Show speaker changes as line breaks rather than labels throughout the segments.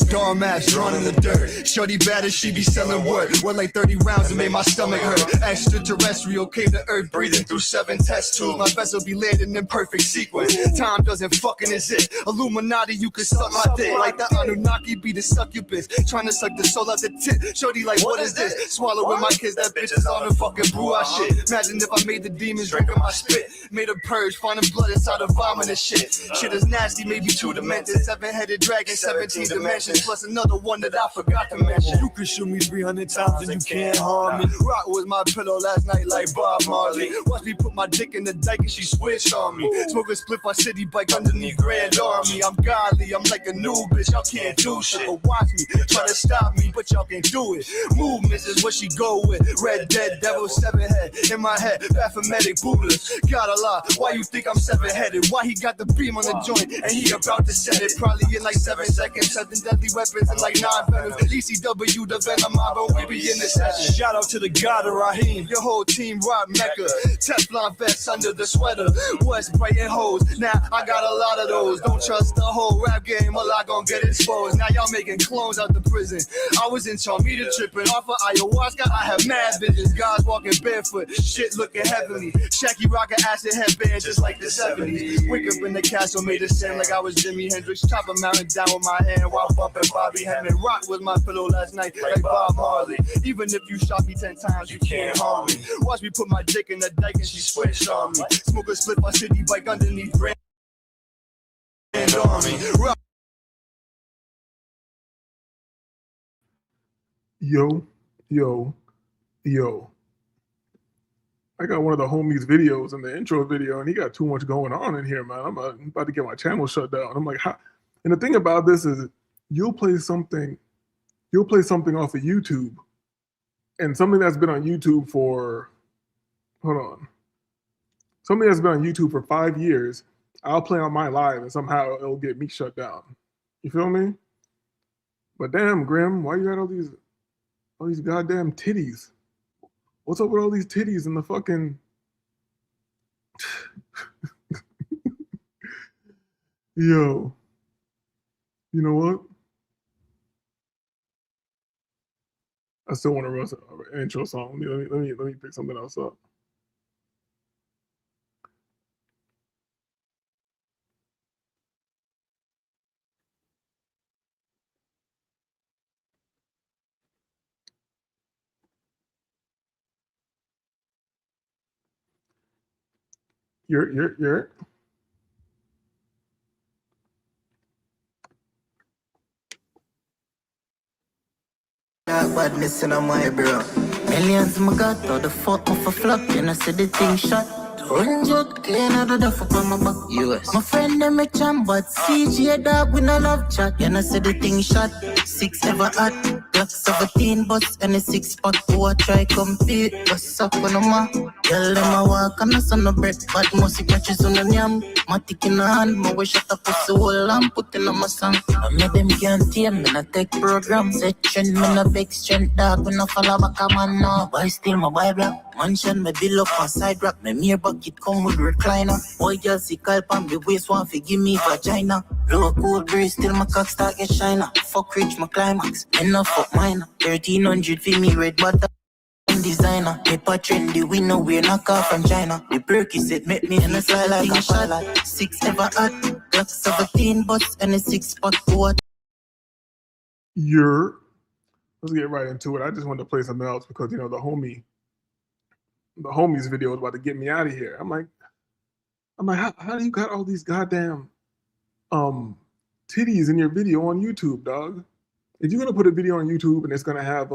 Storm ass drawn in the dirt. Shorty bad as she be selling work. Went like 30 rounds and made my stomach hurt. Extraterrestrial came to earth breathing through 7 test tubes. My vessel be landing in perfect sequence. Time doesn't fucking exist. Illuminati, you can suck my dick. Like the Anunnaki be the succubus. Trying to suck the soul out the tit. Shorty like, what is this? Swallow with my kids, that bitch is on the fucking brew shit. Imagine if I made the demons drinking my spit. Made a purge, finding blood inside of vomit and shit. Shit is nasty, maybe 2 dimensions. 7-headed dragon, 17 dimensions. Plus another one that I forgot to mention. You can shoot me 300 times and you can't harm me. Rock was my pillow last night like Bob Marley. Watch me put my dick in the dike and she switched on me. Smoke a split my city bike underneath Grand Army. I'm godly, I'm like a new bitch. Y'all can't do shit, but watch me. Try to stop me, but y'all can't do it. Movements is what she go with. Red Dead, Devil, 7-head. In my head, Baphometic, Buddhas. Got a lot. Why you think I'm 7-headed? Why he got the beam on the joint and he about to set it? Probably in like 7 seconds. 7 deadly weapons and like 9 venoms. ECW, the venom mob, we be in the session. Shout out to the God of Rahim. Your whole team rock Mecca. Teflon vests under the sweater. West Brighton hoes. Now I got a lot of those. Don't trust the whole rap game. A lot gon' get exposed. Now y'all making clones out the prison. I was in Charmita tripping off of ayahuasca. I have mad visions. Guys walking barefoot. Shit looking heavenly. Shacky rockin' acid headband just like the 70s. Wake up in the castle, made it sound like I was Jimi Hendrix. Chop a mountain down with my hand while bumping Bobby Hemming. Rock was my pillow last night like Bob Marley. Even if you shot me 10 times, you can't harm me. Watch me put my dick in the dike and she switched on me. Smoke a split my city bike underneath Grand Army. Rock.
Yo. I got one of the homies' videos in the intro video, and he got too much going on in here, man. I'm about to get my channel shut down. I'm like, how? And the thing about this is, you'll play something off of YouTube, and something that's been on YouTube for, something that's been on YouTube for 5 years, I'll play on my live, and somehow it'll get me shut down. You feel me? But damn, Grim, why you got all these goddamn titties? What's up with all these titties in the fucking... Yo. You know what? I still want to run an intro song. Let me pick something else up. You're.
Badness in my bro. Millions my got, how the fuck off a flop, you know, see the thing shot. 100 clean out of the fuck on my back. US. My friend them a champ, but CG dog we no love chat. You know, see the thing shot. 6 ever hot. Glock 17 bus and a 6-pack. Who a try compete? What's up on the ma? Tell them I walk and I son no bread. But most catches on the yam. My tick in the hand, my way shut up pussy hole and put in on my song. I made them can't tame me, not take program. Set trend, me no big strength dog. We no follow back a man now. Buy still my buy black. Mansion me bill up on side rack. Me mere bucket come with recliner. Boy girl see calp on me waist want fi give me vagina. Low cool breeze still my cock start get shiner. Fuck rich my climax, enough fuck mine. 1300 fi me red butter. Designer, paper trendy, we know we're not car from China. The perky set make me in a fly like a pilot. 6 ever hot, Glock 17 bus and a 6-pack what?
Let's get right into it. I just wanted to play something else because the homie's video is about to get me out of here. I'm like, how do you got all these goddamn titties in your video on YouTube, dog? If you're gonna put a video on YouTube and it's gonna have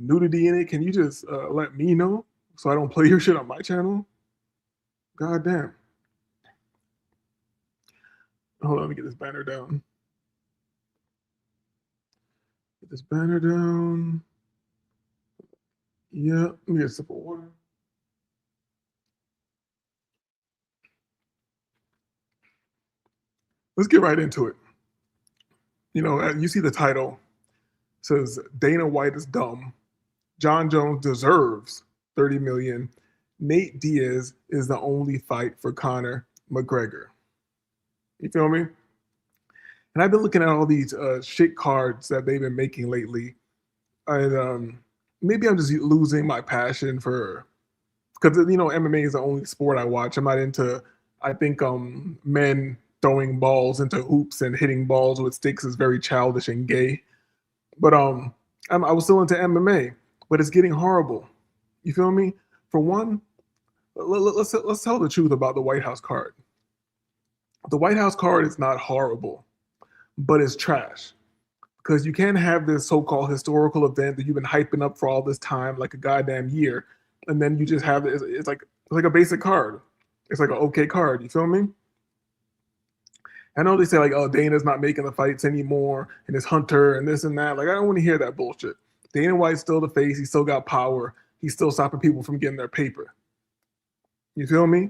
nudity in it, can you just let me know so I don't play your shit on my channel? God damn. Hold on, let me get this banner down. Get this banner down. Yeah, let me get a sip of water. Let's get right into it. You see the title. It says Dana White is dumb. John Jones deserves 30 million. Nate Diaz is the only fight for Conor McGregor. You feel me? And I've been looking at all these shit cards that they've been making lately. And maybe I'm just losing my passion for, because MMA is the only sport I watch. I'm not into. I think men throwing balls into hoops and hitting balls with sticks is very childish and gay. But I was still into MMA, but it's getting horrible. You feel me? For one, let's tell the truth about the White House card. The White House card is not horrible, but it's trash. Because you can't have this so-called historical event that you've been hyping up for all this time, like a goddamn year, and then you just have it. It's like a basic card. It's like an okay card. You feel me? I know they say like, oh, Dana's not making the fights anymore, and it's Hunter and this and that. Like, I don't want to hear that bullshit. Dana White's still the face. He still got power. He's still stopping people from getting their paper. You feel me?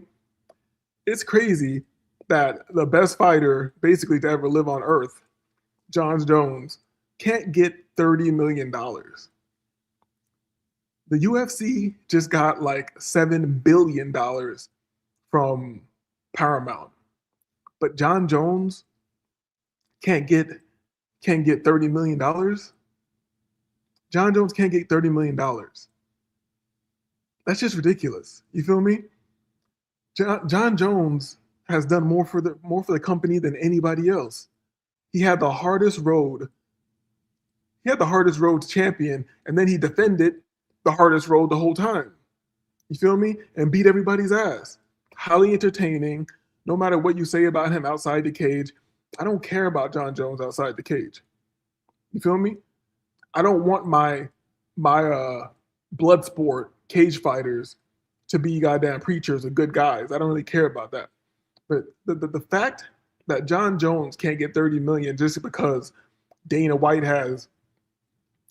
It's crazy that the best fighter basically to ever live on Earth, Jon Jones, can't get $30 million. The UFC just got like $7 billion from Paramount. But Jon Jones can't get $30 million. Jon Jones can't get $30 million. That's just ridiculous. You feel me? Jon Jones has done more for the company than anybody else. He had the hardest road. He had the hardest road to champion, and then he defended the hardest road the whole time. You feel me? And beat everybody's ass. Highly entertaining. No matter what you say about him outside the cage, I don't care about Jon Jones outside the cage. You feel me? I don't want my blood sport cage fighters to be goddamn preachers or good guys. I don't really care about that. But the fact that Jon Jones can't get $30 million just because Dana White has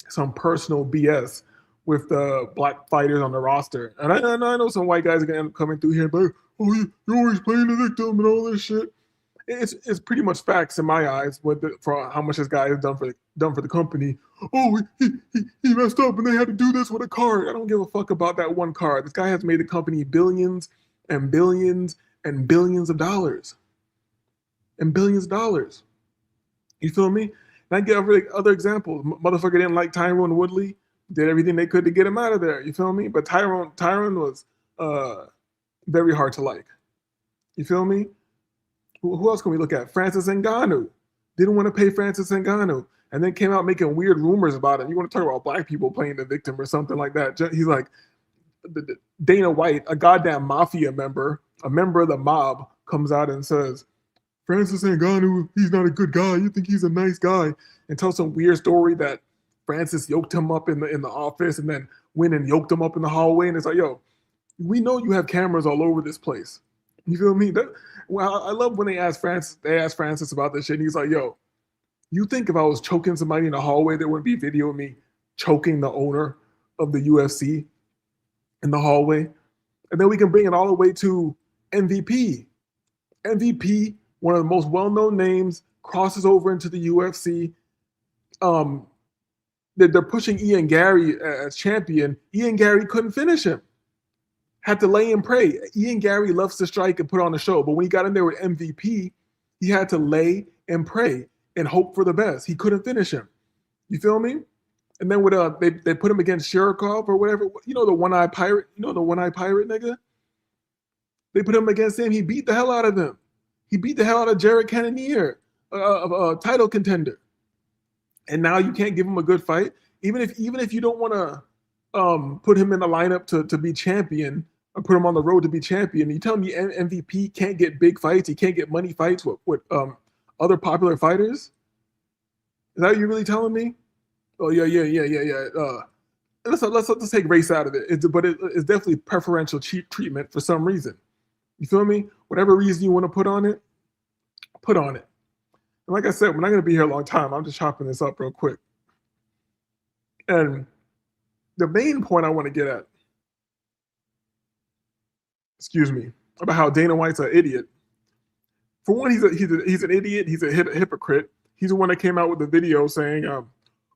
some personal BS with the black fighters on the roster. And I know some white guys are gonna end up coming through here, but you're always playing the victim and all this shit. It's pretty much facts in my eyes for how much this guy has done for the company. Oh, he messed up and they had to do this with a card. I don't give a fuck about that one card. This guy has made the company billions and billions and billions of dollars. And billions of dollars. You feel me? And I get other examples. Motherfucker didn't like Tyron Woodley. Did everything they could to get him out of there. You feel me? But Tyron was very hard to like. You feel me? Who else can we look at? Francis Ngannou. Didn't want to pay Francis Ngannou. And then came out making weird rumors about him. You want to talk about black people playing the victim or something like that. He's like, Dana White, a goddamn mafia member, a member of the mob, comes out and says, Francis Ngannou, he's not a good guy. You think he's a nice guy. And tells some weird story that Francis yoked him up in the office and then went and yoked him up in the hallway. And it's like, yo, we know you have cameras all over this place. You feel me? I love when they ask Francis about this shit. And he's like, yo, you think if I was choking somebody in the hallway, there wouldn't be video of me choking the owner of the UFC in the hallway? And then we can bring it all the way to MVP. MVP, one of the most well-known names, crosses over into the UFC. They're pushing Ian Gary as champion. Ian Gary couldn't finish him. Had to lay and pray. Ian Gary loves to strike and put on a show, but when he got in there with MVP, he had to lay and pray and hope for the best. He couldn't finish him. You feel me? And then with they put him against Shirokov or whatever. You know the one-eyed pirate? You know the one-eyed pirate nigga? They put him against him. He beat the hell out of him. He beat the hell out of Jared Cannonier, a title contender. And now you can't give him a good fight, even if you don't want to put him in the lineup to be champion or put him on the road to be champion. You tell me MVP can't get big fights, he can't get money fights with other popular fighters? Is that what you're really telling me? Oh yeah. Let's take race out of it. It's definitely preferential treatment for some reason. You feel me? Whatever reason you want to put on it, put on it. And like I said, we're not going to be here a long time. I'm just chopping this up real quick. And the main point I want to get at, about how Dana White's an idiot. For one, he's an idiot. He's a hypocrite. He's the one that came out with the video saying,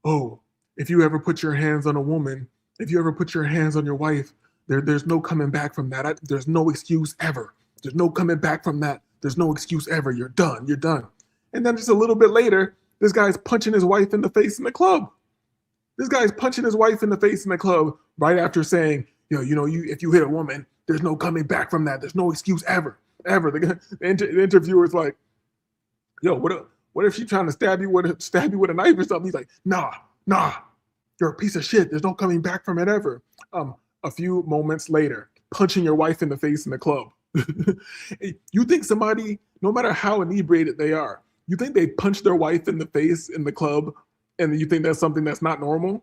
"Oh, if you ever put your hands on a woman, if you ever put your hands on your wife, there's no coming back from that. There's no excuse ever. There's no coming back from that. There's no excuse ever. You're done. You're done." And then just a little bit later, this guy's punching his wife in the face in the club. This guy's punching his wife in the face in the club right after saying, if you hit a woman, there's no coming back from that. There's no excuse ever. The interviewer's like, yo, what if she's trying to stab you with a knife or something? He's like, nah, you're a piece of shit. There's no coming back from it ever. A few moments later, punching your wife in the face in the club. You think somebody, no matter how inebriated they are, you think they punch their wife in the face in the club, and you think that's something that's not normal?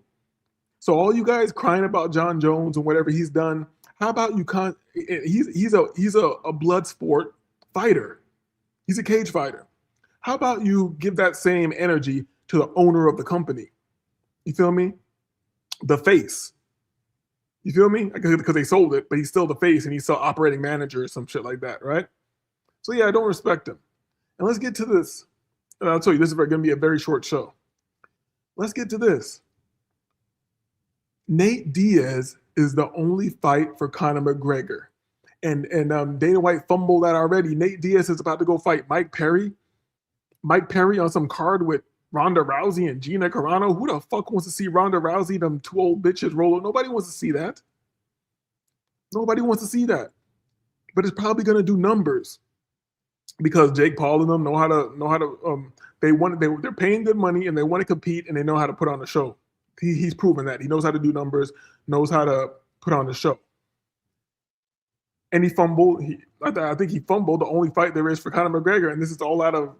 So all you guys crying about John Jones and whatever he's done, how about you? He's a blood sport fighter. He's a cage fighter. How about you give that same energy to the owner of the company? You feel me? The face. You feel me? Because they sold it, but he's still the face and he's still operating manager or some shit like that, right? So yeah, I don't respect him. And let's get to this. And I'll tell you, this is going to be a very short show. Let's get to this. Nate Diaz is the only fight for Conor McGregor. And Dana White fumbled that already. Nate Diaz is about to go fight Mike Perry. Mike Perry on some card with Ronda Rousey and Gina Carano. Who the fuck wants to see Ronda Rousey, them two old bitches roll? Nobody wants to see that. Nobody wants to see that. But it's probably going to do numbers because Jake Paul and them know how to they're paying good money and they want to compete and they know how to put on a show. He's proven that. He knows how to do numbers, knows how to put on a show. And he fumbled. I think he fumbled the only fight there is for Conor McGregor. And this is all out of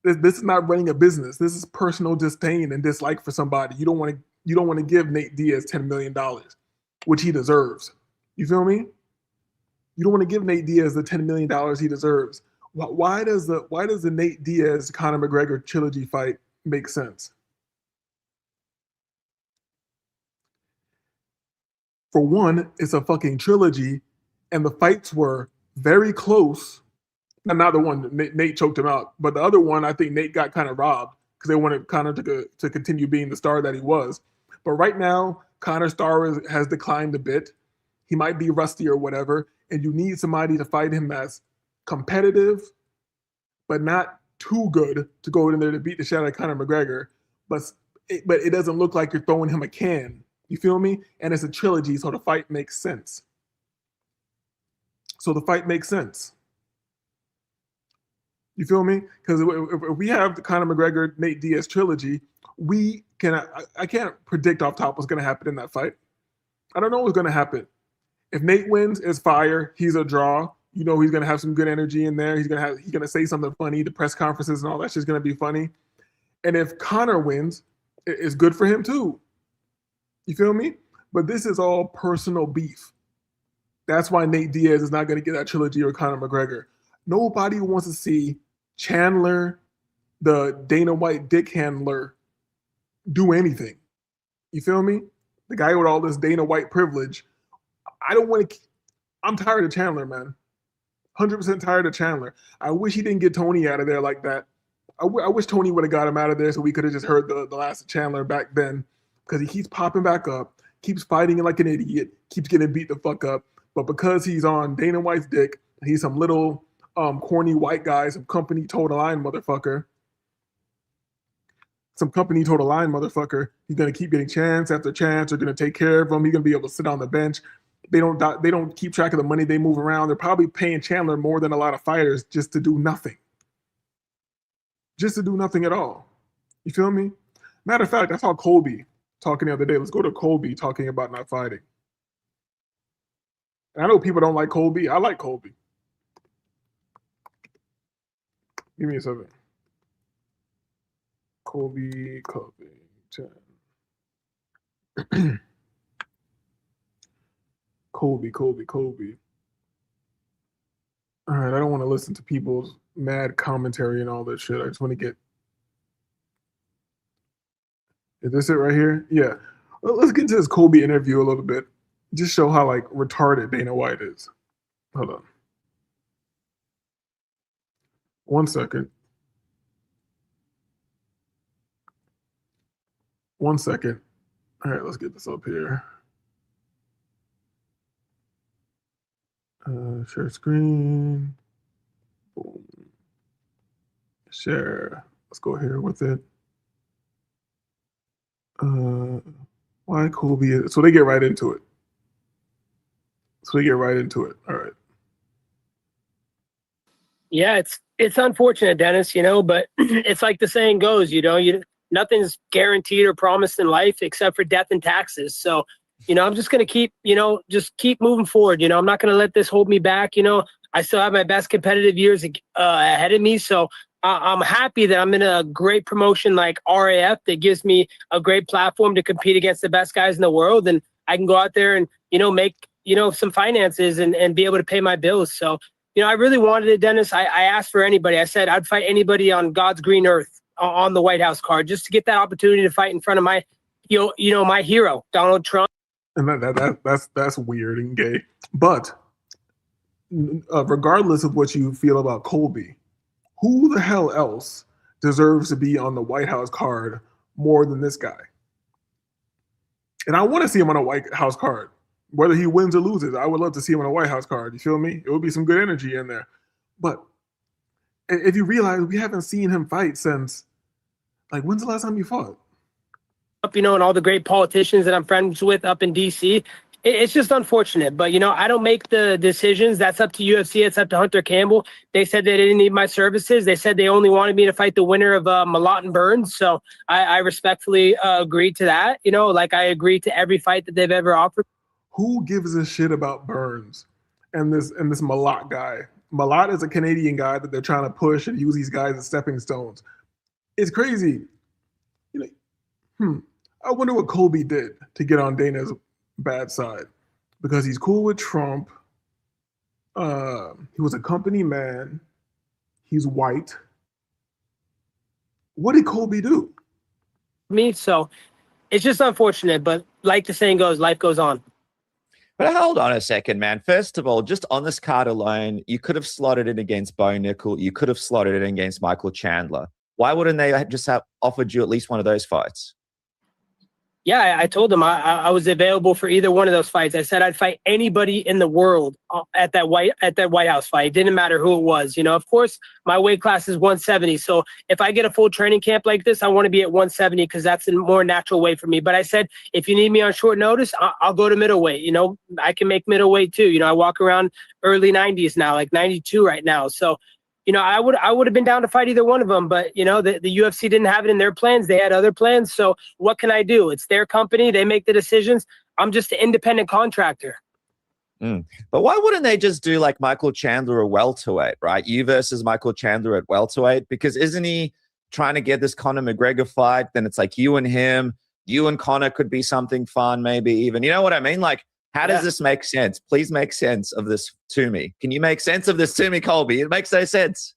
this is not running a business. This is personal disdain and dislike for somebody. You don't want to give Nate Diaz $10 million, which he deserves. You feel me? You don't want to give Nate Diaz the $10 million he deserves. Why does the Nate Diaz Conor McGregor trilogy fight make sense? For one, it's a fucking trilogy, and the fights were very close. Not the one Nate choked him out, but the other one, I think Nate got kind of robbed because they wanted Conor to continue being the star that he was. But right now, Conor's star has declined a bit. He might be rusty or whatever, and you need somebody to fight him that's competitive, but not too good to go in there to beat the shit out of Conor McGregor. But it doesn't look like you're throwing him a can. You feel me? And it's a trilogy, so the fight makes sense. You feel me? Because if we have the Conor McGregor, Nate Diaz trilogy, I can't predict off top what's going to happen in that fight. I don't know what's going to happen. If Nate wins, it's fire. He's a draw. You know he's going to have some good energy in there. He's going to say something funny. The press conferences and all that shit's going to be funny. And if Conor wins, it's good for him too. You feel me? But this is all personal beef. That's why Nate Diaz is not going to get that trilogy or Conor McGregor. Nobody wants to see Chandler, the Dana White dick handler, do anything. You feel me? The guy with all this Dana White privilege. I'm tired of Chandler, man. 100% tired of Chandler. I wish he didn't get Tony out of there like that. I wish Tony would have got him out of there so we could have just heard the last of Chandler back then. Because he keeps popping back up, keeps fighting like an idiot, keeps getting beat the fuck up. But because he's on Dana White's dick, he's some little corny white guy, some company total line motherfucker. He's gonna keep getting chance after chance. They're gonna take care of him. He's gonna be able to sit on the bench. They don't keep track of the money they move around. They're probably paying Chandler more than a lot of fighters just to do nothing. Just to do nothing at all. You feel me? Matter of fact, I saw Colby talking the other day. Let's go to Colby talking about not fighting. And I know people don't like Colby. I like Colby. Give me a second. Colby. Colby. All right, I don't want to listen to people's mad commentary and all that shit. I just want to get. Is this it right here? Yeah. Let's get to this Colby interview a little bit. Just show how like retarded Dana White is. Hold on. 1 second. 1 second. All right, let's get this up here. Share screen. Boom. Share. Let's go here with it. Why Kobe? So they get right into it. All right.
Yeah, it's unfortunate, Dennis, but it's like the saying goes, nothing's guaranteed or promised in life except for death and taxes. So, I'm just going to keep, just keep moving forward. I'm not going to let this hold me back. I still have my best competitive years ahead of me. So I'm happy that I'm in a great promotion like RAF that gives me a great platform to compete against the best guys in the world. And I can go out there and, make, some finances and be able to pay my bills. So, I really wanted it, Dennis. I asked for anybody. I said I'd fight anybody on God's green earth on the White House card just to get that opportunity to fight in front of my, my hero, Donald Trump.
And that's weird and gay. But regardless of what you feel about Colby, who the hell else deserves to be on the White House card more than this guy? And I want to see him on a White House card. Whether he wins or loses, I would love to see him on a White House card. You feel me? It would be some good energy in there. But if you realize we haven't seen him fight since, like, when's the last time you fought?
And all the great politicians that I'm friends with up in DC. It's just unfortunate. But, I don't make the decisions. That's up to UFC. It's up to Hunter Campbell. They said they didn't need my services. They said they only wanted me to fight the winner of Malott and Burns. So I respectfully agreed to that. Like I agreed to every fight that they've ever offered.
Who gives a shit about Burns and this Malott guy? Malott is a Canadian guy that they're trying to push and use these guys as stepping stones. It's crazy. I wonder what Colby did to get on Dana's bad side, because he's cool with Trump. He was a company man. He's white. What did Colby do?
So it's just unfortunate, but like the saying goes, life goes on.
But hold on a second, man. First of all, just on this card alone, you could have slotted it against Bo Nickel. You could have slotted it against Michael Chandler. Why wouldn't they just have offered you at least one of those fights?
Yeah, I told them I was available for either one of those fights. I said I'd fight anybody in the world at that White House fight. It didn't matter who it was. Of course, my weight class is 170. So if I get a full training camp like this, I want to be at 170 because that's a more natural weight for me. But I said, if you need me on short notice, I'll go to middleweight. I can make middleweight too. I walk around early 90s now, like 92 right now. So I would have been down to fight either one of them, but the UFC didn't have it in their plans. They had other plans. So what can I do? It's their company. They make the decisions. I'm just an independent contractor.
But why wouldn't they just do like Michael Chandler a welterweight, right? You versus Michael Chandler at welterweight, because isn't he trying to get this Conor McGregor fight? Then it's like you and him, you and Conor could be something fun, maybe even. You know what I mean? Like, how does this make sense? Please make sense of this to me. Can you make sense of this to me, Colby? It makes no sense.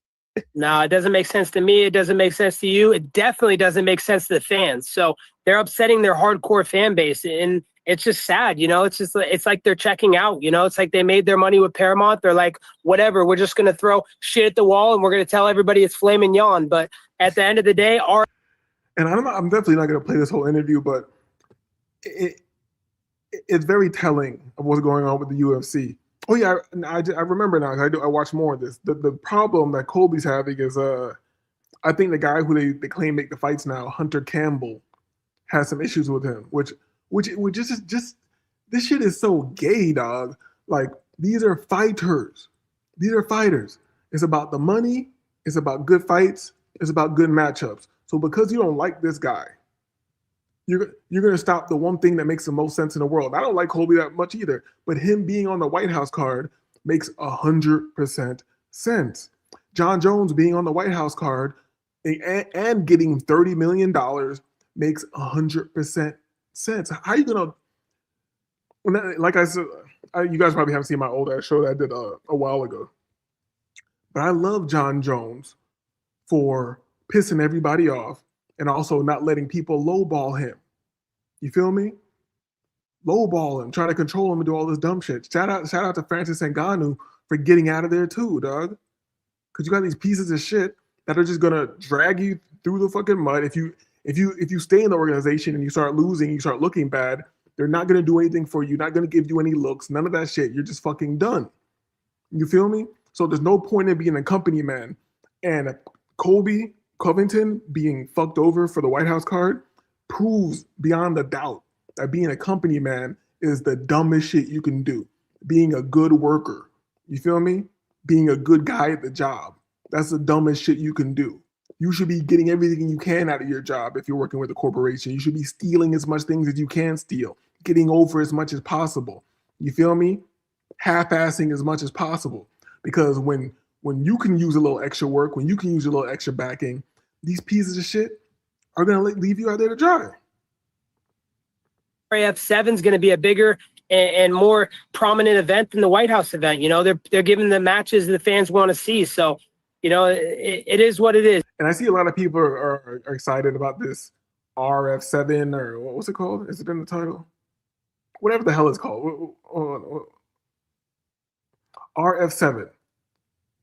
No, it doesn't make sense to me. It doesn't make sense to you. It definitely doesn't make sense to the fans. So they're upsetting their hardcore fan base. And it's just sad, it's like they're checking out, it's like they made their money with Paramount. They're like, whatever, we're just going to throw shit at the wall and we're going to tell everybody it's filet mignon. But at the end of the day,
and I'm definitely not going to play this whole interview, but it's very telling of what's going on with the UFC. Oh yeah, I remember now. I watch more of this. The problem that Colby's having is I think the guy who they claim make the fights now, Hunter Campbell, has some issues with him, which just this shit is so gay, dog. Like, these are fighters. These are fighters. It's about the money. It's about good fights. It's about good matchups. So because you don't like this guy, you're going to stop the one thing that makes the most sense in the world. I don't like Colby that much either, but him being on the White House card makes 100% sense. John Jones being on the White House card and getting $30 million makes 100% sense. How are you going to, like I said, you guys probably haven't seen my old ass show that I did a while ago, but I love John Jones for pissing everybody off and also not letting people lowball him. You feel me? Lowball him, trying to control him and do all this dumb shit. Shout out to Francis Ngannou for getting out of there too, dog. Because you got these pieces of shit that are just gonna drag you through the fucking mud. If you stay in the organization and you start losing, you start looking bad, they're not gonna do anything for you, not gonna give you any looks, none of that shit. You're just fucking done. You feel me? So there's no point in being a company man. And Colby Covington being fucked over for the White House card proves beyond a doubt that being a company man is the dumbest shit you can do. Being a good worker, you feel me? Being a good guy at the job, that's the dumbest shit you can do. You should be getting everything you can out of your job if you're working with a corporation. You should be stealing as much things as you can steal, getting over as much as possible. You feel me? Half-assing as much as possible. Because when you can use a little extra work, when you can use a little extra backing, these pieces of shit are going to leave you out there to dry.
RAF7 is going to be a bigger and more prominent event than the White House event. You know, they're giving the matches the fans want to see. So, you know, it is what it is.
And I see a lot of people are excited about this RF7 or what's it called? Is it in the title? Whatever the hell it's called. RF7.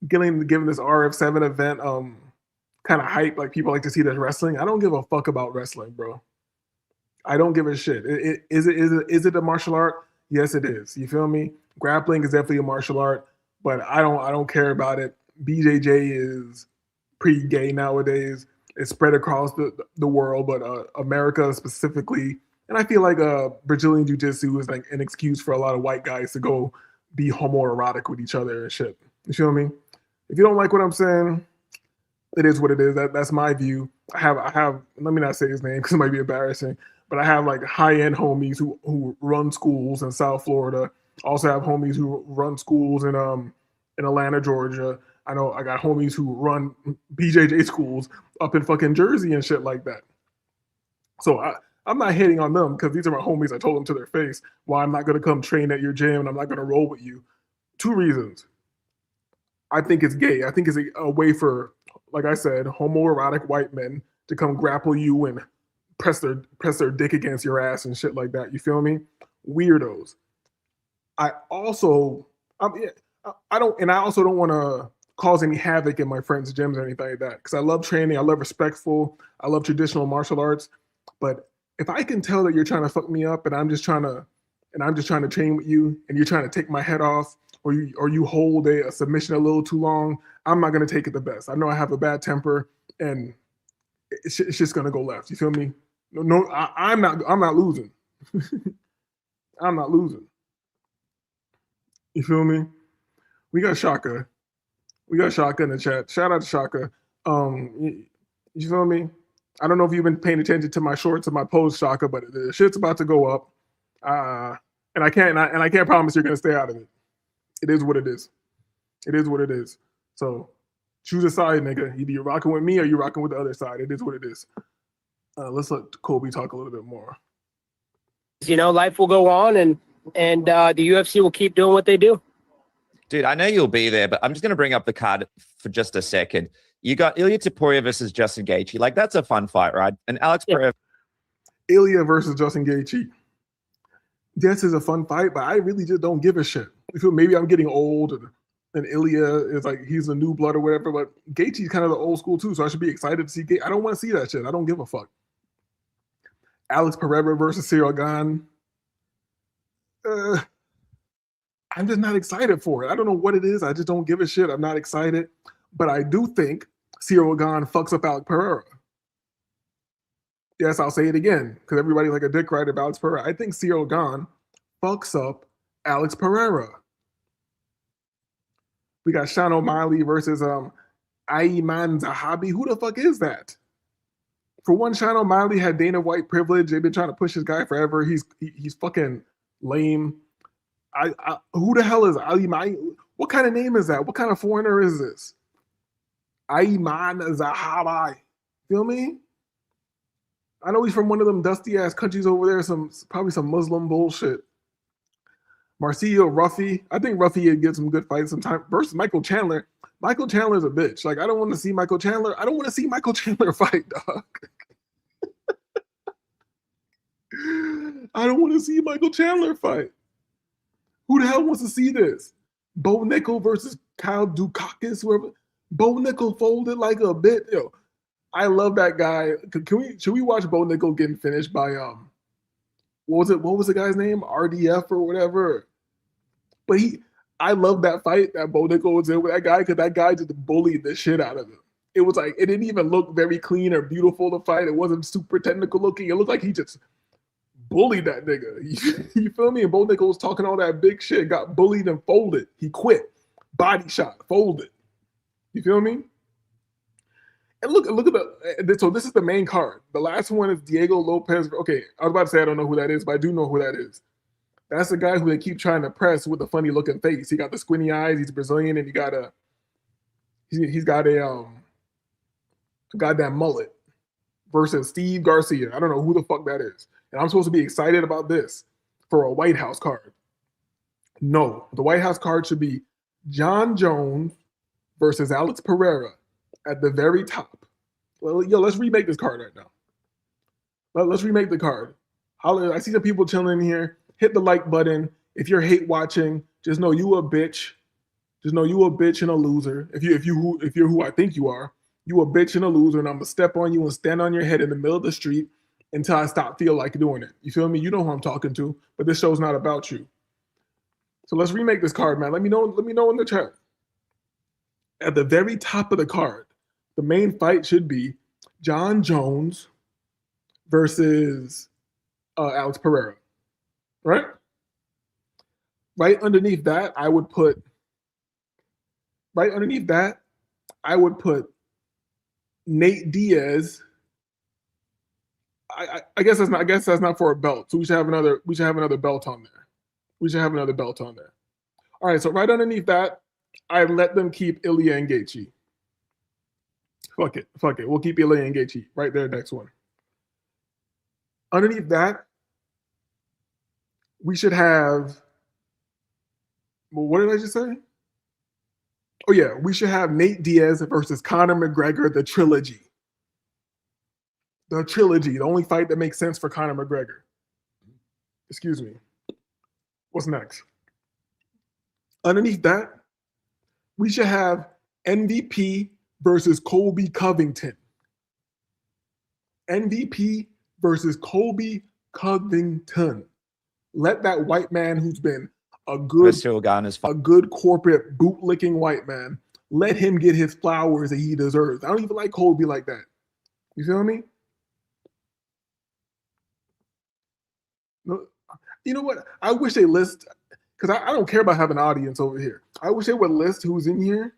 Giving this RF7 event kind of hype, like people like to see this wrestling. I don't give a fuck about wrestling, bro. I don't give a shit. Is it a martial art? Yes, it is. You feel me? Grappling is definitely a martial art, but I don't care about it. BJJ is pretty gay nowadays. It's spread across the world, but America specifically. And I feel like Brazilian Jiu-Jitsu is like an excuse for a lot of white guys to go be homoerotic with each other and shit. You feel me? If you don't like what I'm saying, it is what it is. That's my view. I have. Let me not say his name because it might be embarrassing. But I have like high-end homies who run schools in South Florida. Also have homies who run schools in Atlanta, Georgia. I know I got homies who run BJJ schools up in fucking Jersey and shit like that. So I'm not hating on them because these are my homies. I told them to their face, well, I'm not going to come train at your gym and I'm not going to roll with you. 2 reasons. I think it's gay. I think it's a way for, like I said, homoerotic white men to come grapple you and press their dick against your ass and shit like that. You feel me? Weirdos. I also don't want to cause any havoc in my friends' gyms or anything like that because I love training. I love respectful. I love traditional martial arts. But if I can tell that you're trying to fuck me up and I'm just trying to train with you and you're trying to take my head off or you hold a submission a little too long, I'm not going to take it the best. I know I have a bad temper and it's just going to go left. You feel me? No, I'm not losing. I'm not losing. You feel me? We got Shaka. We got Shaka in the chat. Shout out to Shaka. You feel me? I don't know if you've been paying attention to my shorts and my post, Shaka, but the shit's about to go up. And I can't promise you're gonna stay out of it. It is what it is. It is what it is. So choose a side, nigga. Either you're rocking with me or you're rocking with the other side. It is what it is. Let's let Kobe talk a little bit more.
You know, life will go on and the UFC will keep doing what they do.
Dude, I know you'll be there, but I'm just going to bring up the card for just a second. You got Ilya Topuria versus Justin Gaethje. Like, that's a fun fight, right? And Alex Pereira.
Ilya versus Justin Gaethje. Yes, it's a fun fight, but I really just don't give a shit. I feel maybe I'm getting old and Ilya is like, he's a new blood or whatever, but Gaethje's kind of the old school too, so I should be excited to see Gaethje. I don't want to see that shit. I don't give a fuck. Alex Pereira versus Cyril Gane. I'm just not excited for it. I don't know what it is. I just don't give a shit. I'm not excited. But I do think Cyril Gane fucks up Alex Pereira. Yes, I'll say it again, because everybody's like a dick rider about Alex Pereira. I think Cyril Gane fucks up Alex Pereira. We got Sean O'Malley versus Ayman Zahabi. Who the fuck is that? For one, Sean O'Malley had Dana White privilege. They've been trying to push this guy forever. He's fucking lame. Who the hell is Ayman? What kind of name is that? What kind of foreigner is this? Ayman Zahabi. Feel me? I know he's from one of them dusty ass countries over there. Probably some Muslim bullshit. Marcio Ruffy. I think Ruffy would get some good fights sometime versus Michael Chandler. Michael Chandler's a bitch. Like, I don't want to see Michael Chandler. I don't want to see Michael Chandler fight, dog. I don't want to see Michael Chandler fight. Who the hell wants to see this? Bo Nickel versus Kyle Dukakis, whoever. Bo Nickel folded like a bit. Yo, I love that guy. Should we watch Bo Nickel getting finished by what was the guy's name? RDF or whatever. But I love that fight that Bo Nickel was in with that guy because that guy just bullied the shit out of him. it was like, it didn't even look very clean or beautiful to fight. It wasn't super technical looking. It looked like he just bullied that nigga. You feel me? And Bo Nickel was talking all that big shit, got bullied and folded. He quit. Body shot, folded. You feel me? And look at the, so this is the main card. The last one is Diego Lopez. Okay, I was about to say I don't know who that is, but I do know who that is. That's the guy who they keep trying to press with a funny looking face. He got the squinty eyes, he's Brazilian, and he's got a goddamn mullet versus Steve Garcia. I don't know who the fuck that is. And I'm supposed to be excited about this for a White House card. No, the White House card should be John Jones versus Alex Pereira at the very top. Well, yo, let's remake this card right now. Let's remake the card. I see some people chilling here. Hit the like button. If you're hate watching, just know you a bitch. Just know you a bitch and a loser. If you're who I think you are, you a bitch and a loser, and I'm gonna step on you and stand on your head in the middle of the street until I feel like doing it. You feel me? You know who I'm talking to, but this show's not about you. So let's remake this card, man. Let me know in the chat. At the very top of the card, the main fight should be John Jones versus Alex Pereira. Right? Right underneath that, I would put Nate Diaz. I guess that's not for a belt. So we should have another belt on there. All right, so right underneath that, I let them keep Ilya and Gaethje. Fuck it. We'll keep Ilya and Gaethje right there. Next one. Underneath that, we should have. Well, what did I just say? Oh yeah, we should have Nate Diaz versus Conor McGregor, the trilogy. The only fight that makes sense for Conor McGregor. Excuse me. What's next? Underneath that, we should have MVP versus Colby Covington. MVP versus Colby Covington. Let that white man who's been a good corporate boot-licking white man, let him get his flowers that he deserves. I don't even like Colby like that. You feel me? No, you know what? I wish they list, because I don't care about having an audience over here. I wish they would list who's in here.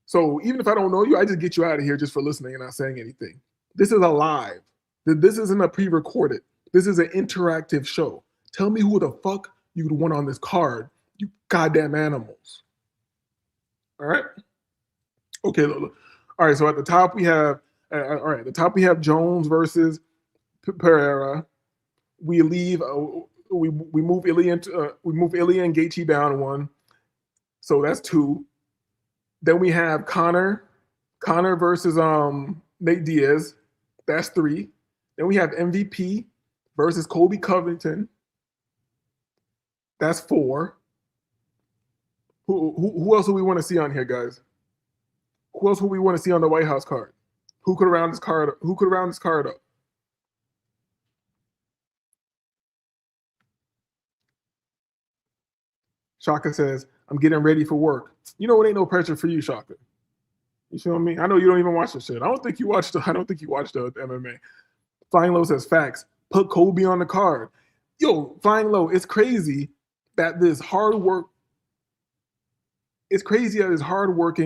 So even if I don't know you, I just get you out of here just for listening and not saying anything. This is a live. This isn't a pre-recorded. This is an interactive show. Tell me who the fuck you would want on this card, you goddamn animals. All right? Okay, all right, so at the top we have, Jones versus Pereira. We leave, we move Ilya and Gaethje down one. So that's two. Then we have Conor versus Nate Diaz. That's three. Then we have MVP versus Colby Covington. That's four. Who else do we want to see on here, guys? Who else would we want to see on the White House card? Who could round this card up? Shaka says, I'm getting ready for work. You know it ain't no pressure for you, Shaka. You feel me? I know you don't even watch the shit. I don't think you watched the MMA. Flying Low says, facts. Put Colby on the card. Yo, Flying Low, it's crazy that this hardworking,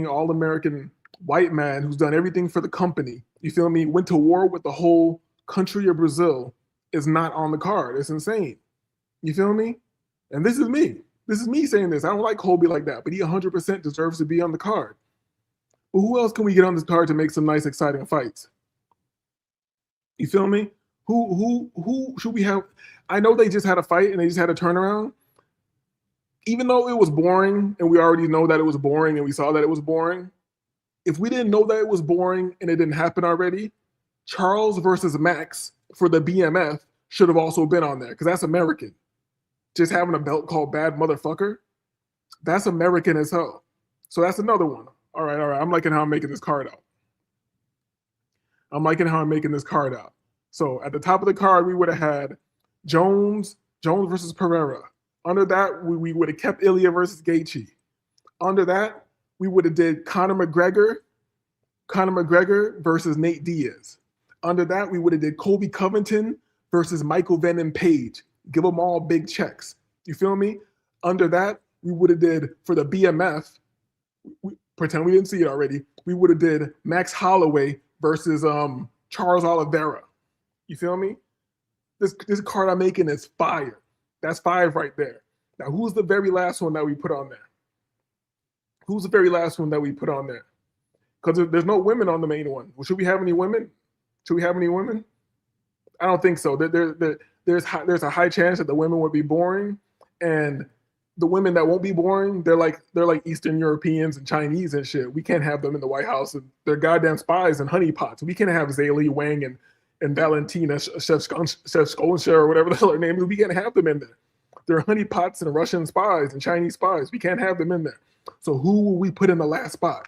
all-American white man who's done everything for the company, you feel me, went to war with the whole country of Brazil, is not on the card. It's insane. You feel me? And this is me. This is me saying this. I don't like Colby like that, but he 100% deserves to be on the card. But who else can we get on this card to make some nice, exciting fights? You feel me? Who should we have? I know they just had a fight and they just had a turnaround. Even though it was boring, and we already know that it was boring, and we saw that it was boring, if we didn't know that it was boring and it didn't happen already, Charles versus Max for the BMF should have also been on there, because that's American. Just having a belt called Bad Motherfucker, that's American as hell. So that's another one. All right. I'm liking how I'm making this card out. So at the top of the card, we would have had Jones versus Pereira. Under that, we would have kept Ilya versus Gaethje. Under that, we would have did Conor McGregor Conor McGregor versus Nate Diaz. Under that, we would have did Colby Covington versus Michael Venom Page. Give them all big checks. You feel me? Under that, we would have did for the BMF. Pretend we didn't see it already. We would have did Max Holloway versus Charles Oliveira. You feel me? This card I'm making is fire. That's 5 right there. Now, who's the very last one that we put on there? Who's the very last one that we put on there? Because there's no women on the main one. Well, should we have any women? Should we have any women? I don't think so. There's a high chance that the women would be boring, and the women that won't be boring, they're like Eastern Europeans and Chinese and shit. We can't have them in the White House. And they're goddamn spies and honeypots. We can't have Zaylee Wang and Valentina Shevchenko or whatever the hell her name is. We can't have them in there. They're honeypots and Russian spies and Chinese spies. We can't have them in there. So who will we put in the last spot?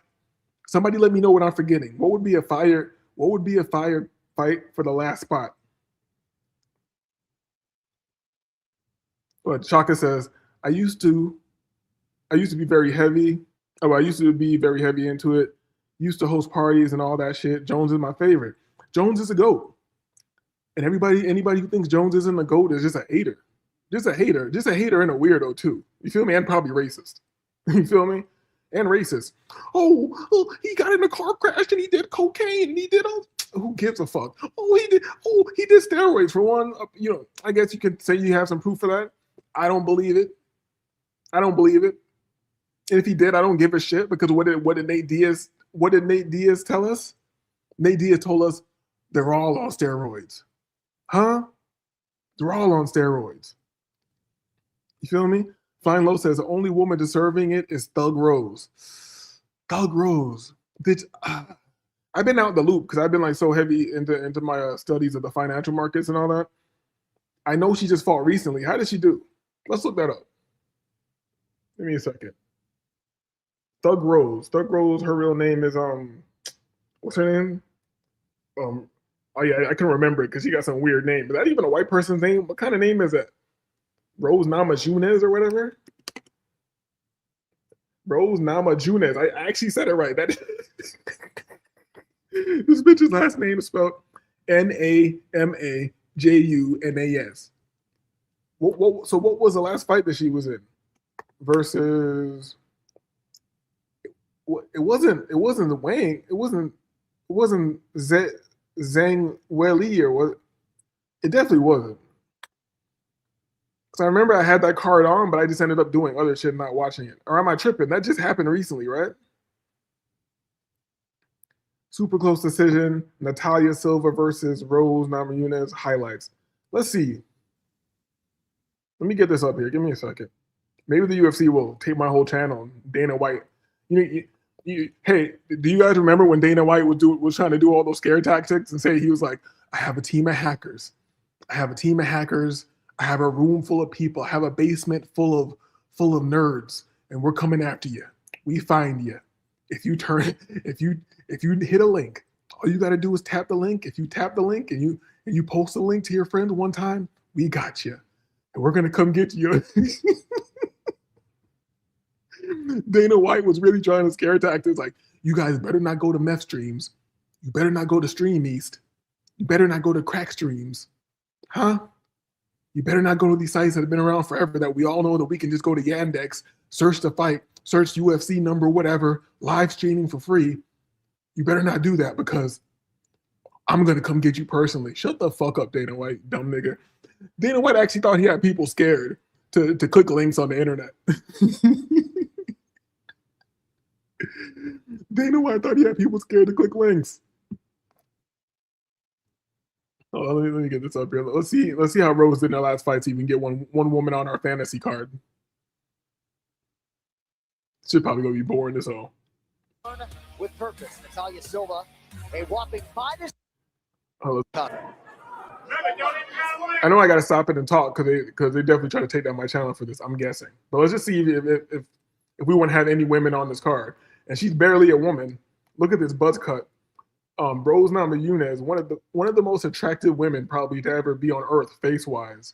Somebody let me know what I'm forgetting. What would be a fire fight for the last spot? But Shaka says, I used to be very heavy. I used to be very heavy into it. Used to host parties and all that shit. Jones is my favorite. Jones is a GOAT. And anybody who thinks Jones isn't a GOAT is just a hater. Just a hater and a weirdo too. You feel me? And probably racist. You feel me? And racist. Oh, he got in a car crash and he did cocaine and he did all. Who gives a fuck? He did steroids for one. I guess you could say you have some proof for that. I don't believe it. And if he did, I don't give a shit, because what did Nate Diaz tell us? Nate Diaz told us they're all on steroids. Huh? They're all on steroids. You feel me? Flying Low says the only woman deserving it is Thug Rose. Thug Rose. Bitch, I've been out the loop because I've been like so heavy into my studies of the financial markets and all that. I know she just fought recently. How did she do? Let's look that up. Give me a second. Thug Rose. Thug Rose, her real name is what's her name? Oh yeah, I can remember it because she got some weird name. Is that even a white person's name? What kind of name is that? Rose Namajunas or whatever? Rose Namajunas. I actually said it right. That this bitch's last name is spelled Namajunas. So what was the last fight that she was in? Versus it wasn't Wang. It wasn't Zhang Weili, or what? It definitely wasn't. Because I remember I had that card on, but I just ended up doing other shit and not watching it. Or am I tripping? That just happened recently, right? Super close decision. Natalia Silva versus Rose Namajunas highlights. Let's see. Let me get this up here. Give me a second. Maybe the UFC will take my whole channel. Dana White. Hey, do you guys remember when Dana White was trying to do all those scare tactics and say he was like, I have a team of hackers. I have a room full of people. I have a basement full of nerds, and we're coming after you. We find you. If you hit a link, all you got to do is tap the link. If you tap the link and you post a link to your friend one time, we got you. And we're going to come get you. Dana White was really trying to scare tactics like, you guys better not go to meth streams. You better not go to Stream East. You better not go to crack streams. Huh? You better not go to these sites that have been around forever that we all know that we can just go to Yandex, search the fight, search UFC number, whatever, live streaming for free. You better not do that, because I'm going to come get you personally. Shut the fuck up, Dana White, dumb nigga. Dana White actually thought he had people scared to click links on the internet. Dana White thought he had people scared to click links. Oh, let me get this up here. Let's see how Rose did in her last fight so you can get one woman on our fantasy card. Should probably gonna be boring as hell.
With purpose, Natalia Silva, a whopping 5.
I know I gotta stop it and talk because they definitely try to take down my channel for this. I'm guessing, but let's just see if we want to have any women on this card. And she's barely a woman. Look at this buzz cut. Rose Namajunas, one of the most attractive women probably to ever be on earth, face wise,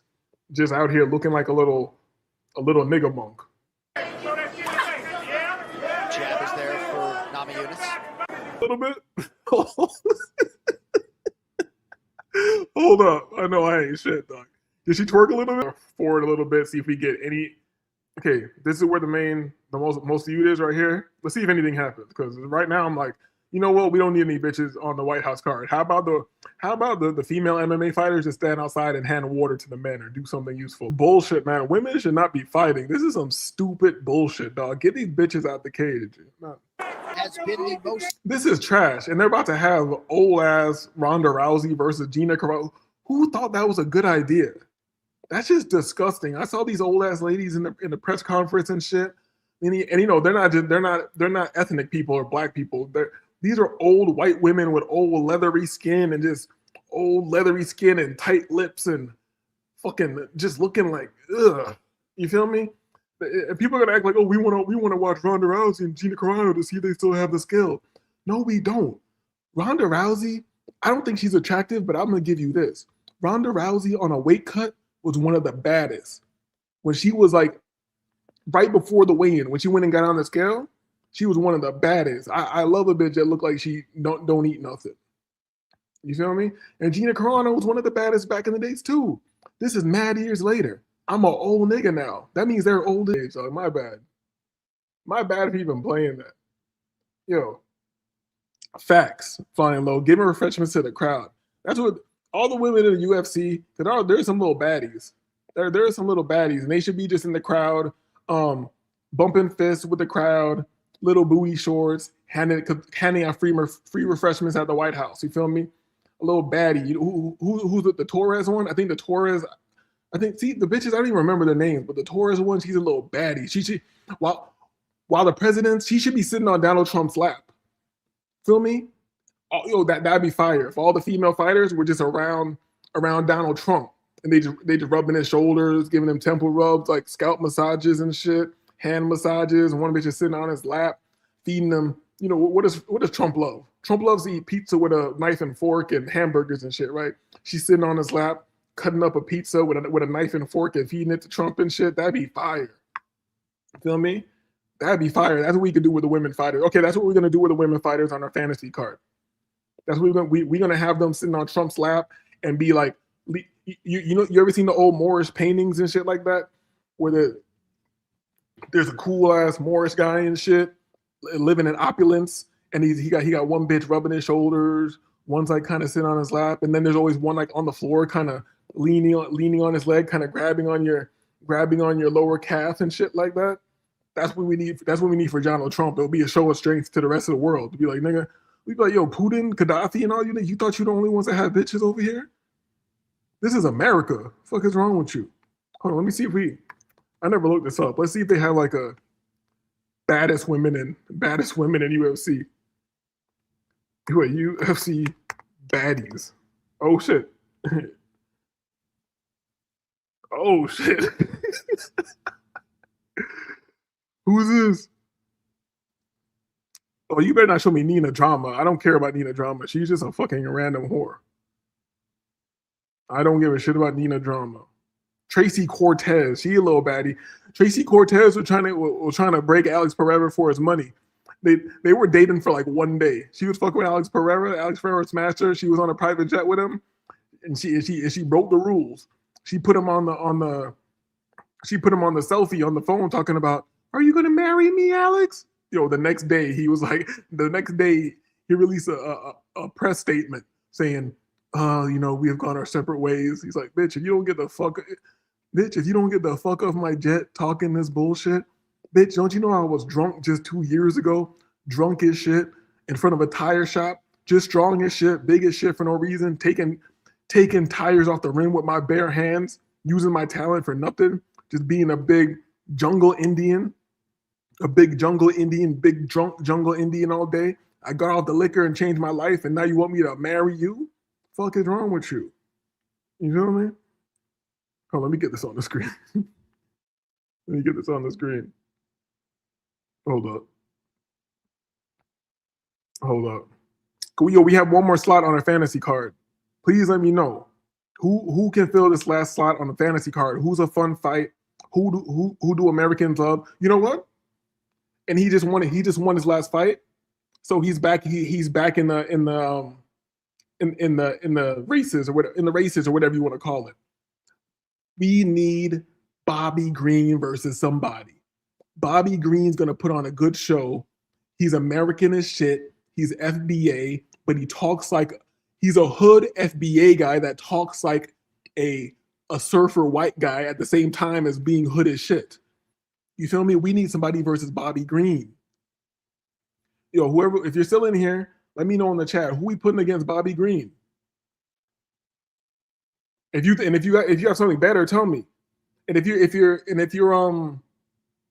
just out here looking like a little nigga monk.
Jab is there for Namajunas.
A little bit. Hold up. I know I ain't shit, dog. Did she twerk a little bit? Forward a little bit, see if we get any. Okay, this is where the most viewed is right here. Let's see if anything happens. Because right now I'm like, you know what? We don't need any bitches on the White House card. How about the female MMA fighters just stand outside and hand water to the men or do something useful? Bullshit, man. Women should not be fighting. This is some stupid bullshit, dog. Get these bitches out the cage.
Has been the most.
This is trash, and they're about to have old ass Ronda Rousey versus Gina Carano. Who thought that was a good idea? That's just disgusting. I saw these old ass ladies in the press conference and shit, and you know they're not ethnic people or black people. These are old white women with old leathery skin and tight lips and fucking just looking like ugh. You feel me? People are gonna act like, oh, we want to watch Ronda Rousey and Gina Carano to see if they still have the skill. No, we don't. Ronda Rousey, I don't think she's attractive, but I'm gonna give you this. Ronda Rousey on a weight cut was one of the baddest. When she was like right before the weigh-in, when she went and got on the scale, she was one of the baddest. I love a bitch that looked like she don't eat nothing. You feel me? And Gina Carano was one of the baddest back in the days too. This is mad years later. I'm an old nigga now. That means they're old age. So my bad. My bad for even playing that. Yo, facts. Flying low, giving refreshments to the crowd. That's what all the women in the UFC. There's some little baddies. There are some little baddies, and they should be just in the crowd, bumping fists with the crowd, little booty shorts, handing out free refreshments at the White House. You feel me? A little baddie. Who's the Torres one? I think the Torres. See, the bitches, I don't even remember their names, but the Torres one, she's a little baddie. She while the president, she should be sitting on Donald Trump's lap. Feel me? Oh, that'd be fire. If all the female fighters were just around Donald Trump and they just rubbing his shoulders, giving him temple rubs, like scalp massages and shit, hand massages, and one bitch is sitting on his lap, feeding him. You know, what does Trump love? Trump loves to eat pizza with a knife and fork and hamburgers and shit, right? She's sitting on his lap, cutting up a pizza with a knife and fork and feeding it to Trump and shit. That'd be fire. Feel me? That'd be fire. That's what we could do with the women fighters. Okay, that's what we're gonna do with the women fighters on our fantasy card. That's what we're gonna have them sitting on Trump's lap and be like, you ever seen the old Moorish paintings and shit like that, where there's a cool ass Moorish guy and shit living in opulence, and he got one bitch rubbing his shoulders, one's like kind of sitting on his lap, and then there's always one like on the floor, kind of leaning on his leg, kind of grabbing on your lower calf and shit like that. That's what we need. That's what we need for Donald Trump. It'll be a show of strength to the rest of the world. To be like, nigga, we'd be like, yo, Putin, Gaddafi, and all you. You thought you the only ones that have bitches over here? This is America. What the fuck is wrong with you? Hold on, let me see if I never looked this up. Let's see if they have like a baddest women in UFC. Wait, UFC baddies. Oh shit. Oh shit. Who's this? Oh, you better not show me Nina Drama. I don't care about Nina Drama. She's just a fucking random whore. I don't give a shit about Nina Drama. Tracy Cortez, she a little baddie. Tracy Cortez was trying to break Alex Pereira for his money. They were dating for like one day. She was fucking with Alex Pereira. Alex Pereira smashed her. She was on a private jet with him, and she broke the rules. She put him on the selfie on the phone talking about, "Are you gonna marry me, Alex?" Yo, the next day he released a press statement saying, we have gone our separate ways. He's like, bitch, if you don't get the fuck off my jet talking this bullshit, bitch, don't you know I was drunk just 2 years ago, drunk as shit, in front of a tire shop, just strong as shit, big as shit for no reason, taking tires off the rim with my bare hands, using my talent for nothing, just being a big jungle Indian, big drunk jungle Indian all day. I got off the liquor and changed my life, and now you want me to marry you? Fuck is wrong with you? You feel me? Oh, let me get this on the screen. Hold up. We have one more slot on our fantasy card. Please let me know who can fill this last slot on the fantasy card. Who's a fun fight? Who do Americans love? You know what? And he just won his last fight. So he's back. He's back in the races or whatever you want to call it. We need Bobby Green versus somebody. Bobby Green's gonna put on a good show. He's American as shit. He's FBA, but he talks like he's a hood FBA guy that talks like a surfer white guy at the same time as being hood as shit. You feel me? We need somebody versus Bobby Green. Yo, whoever, if you're still in here, let me know in the chat who we putting against Bobby Green. If you have something better, tell me. And if you're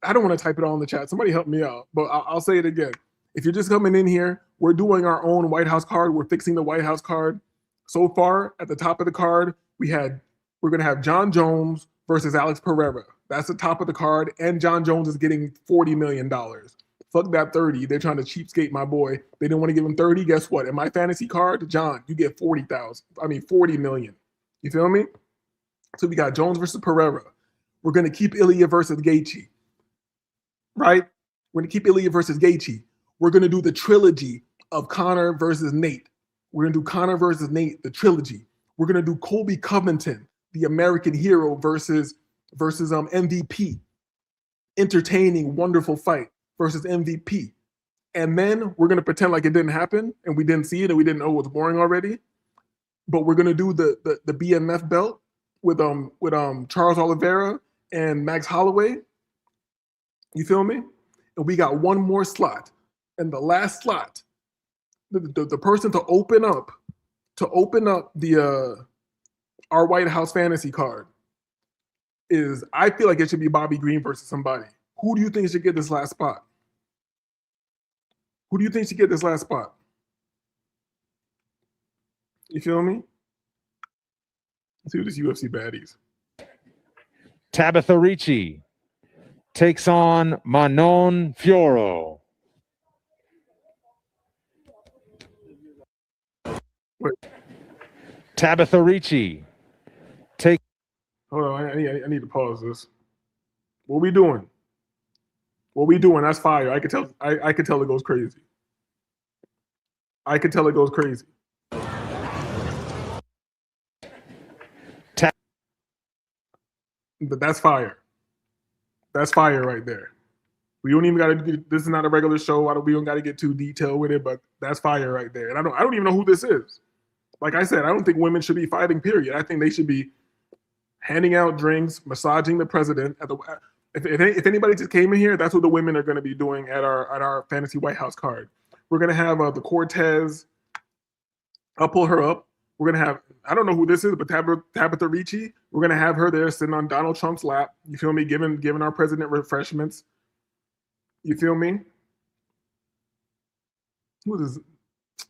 I don't want to type it all in the chat. Somebody help me out. But I'll say it again. If you're just coming in here, we're doing our own White House card. We're fixing the White House card. So far, at the top of the card, we're going to have John Jones versus Alex Pereira. That's the top of the card. And John Jones is getting $40 million. Fuck that 30. They're trying to cheapskate my boy. They didn't want to give him 30. Guess what? In my fantasy card, John, you get 40 million. You feel me? So we got Jones versus Pereira. We're going to keep Ilya versus Gaethje. Right? We're going to keep Ilya versus Gaethje. We're going to do the trilogy of Conor versus Nate. We're going to do Conor versus Nate, the trilogy. We're going to do Colby Covington, the American hero versus MVP. Entertaining, wonderful fight versus MVP. And then we're going to pretend like it didn't happen and we didn't see it and we didn't know it was boring already. But we're going to do the BMF belt with Charles Oliveira and Max Holloway. You feel me? And we got one more slot. And the last slot, the person to open up the our White House fantasy card is, I feel like it should be Bobby Green versus somebody. Who do you think should get this last spot? Who do you think should get this last spot? You feel me? Let's see what this UFC baddies.
Tabitha Ricci takes on Manon Fiorot.
Wait.
Tabitha Ricci.
Hold on, I need to pause this. What we doing? What we doing? That's fire. I could tell. I could tell it goes crazy. I could tell it goes crazy. But that's fire. That's fire right there. We don't even got to. This is not a regular show. We don't got to get too detailed with it. But that's fire right there. And I don't even know who this is. Like I said, I don't think women should be fighting. Period. I think they should be handing out drinks, massaging the president. If anybody just came in here, that's what the women are going to be doing at our fantasy White House card. We're going to have the Cortez. I'll pull her up. We're going to have, I don't know who this is, but Tabitha Ricci. We're going to have her there sitting on Donald Trump's lap. You feel me? Giving our president refreshments. You feel me? Who is?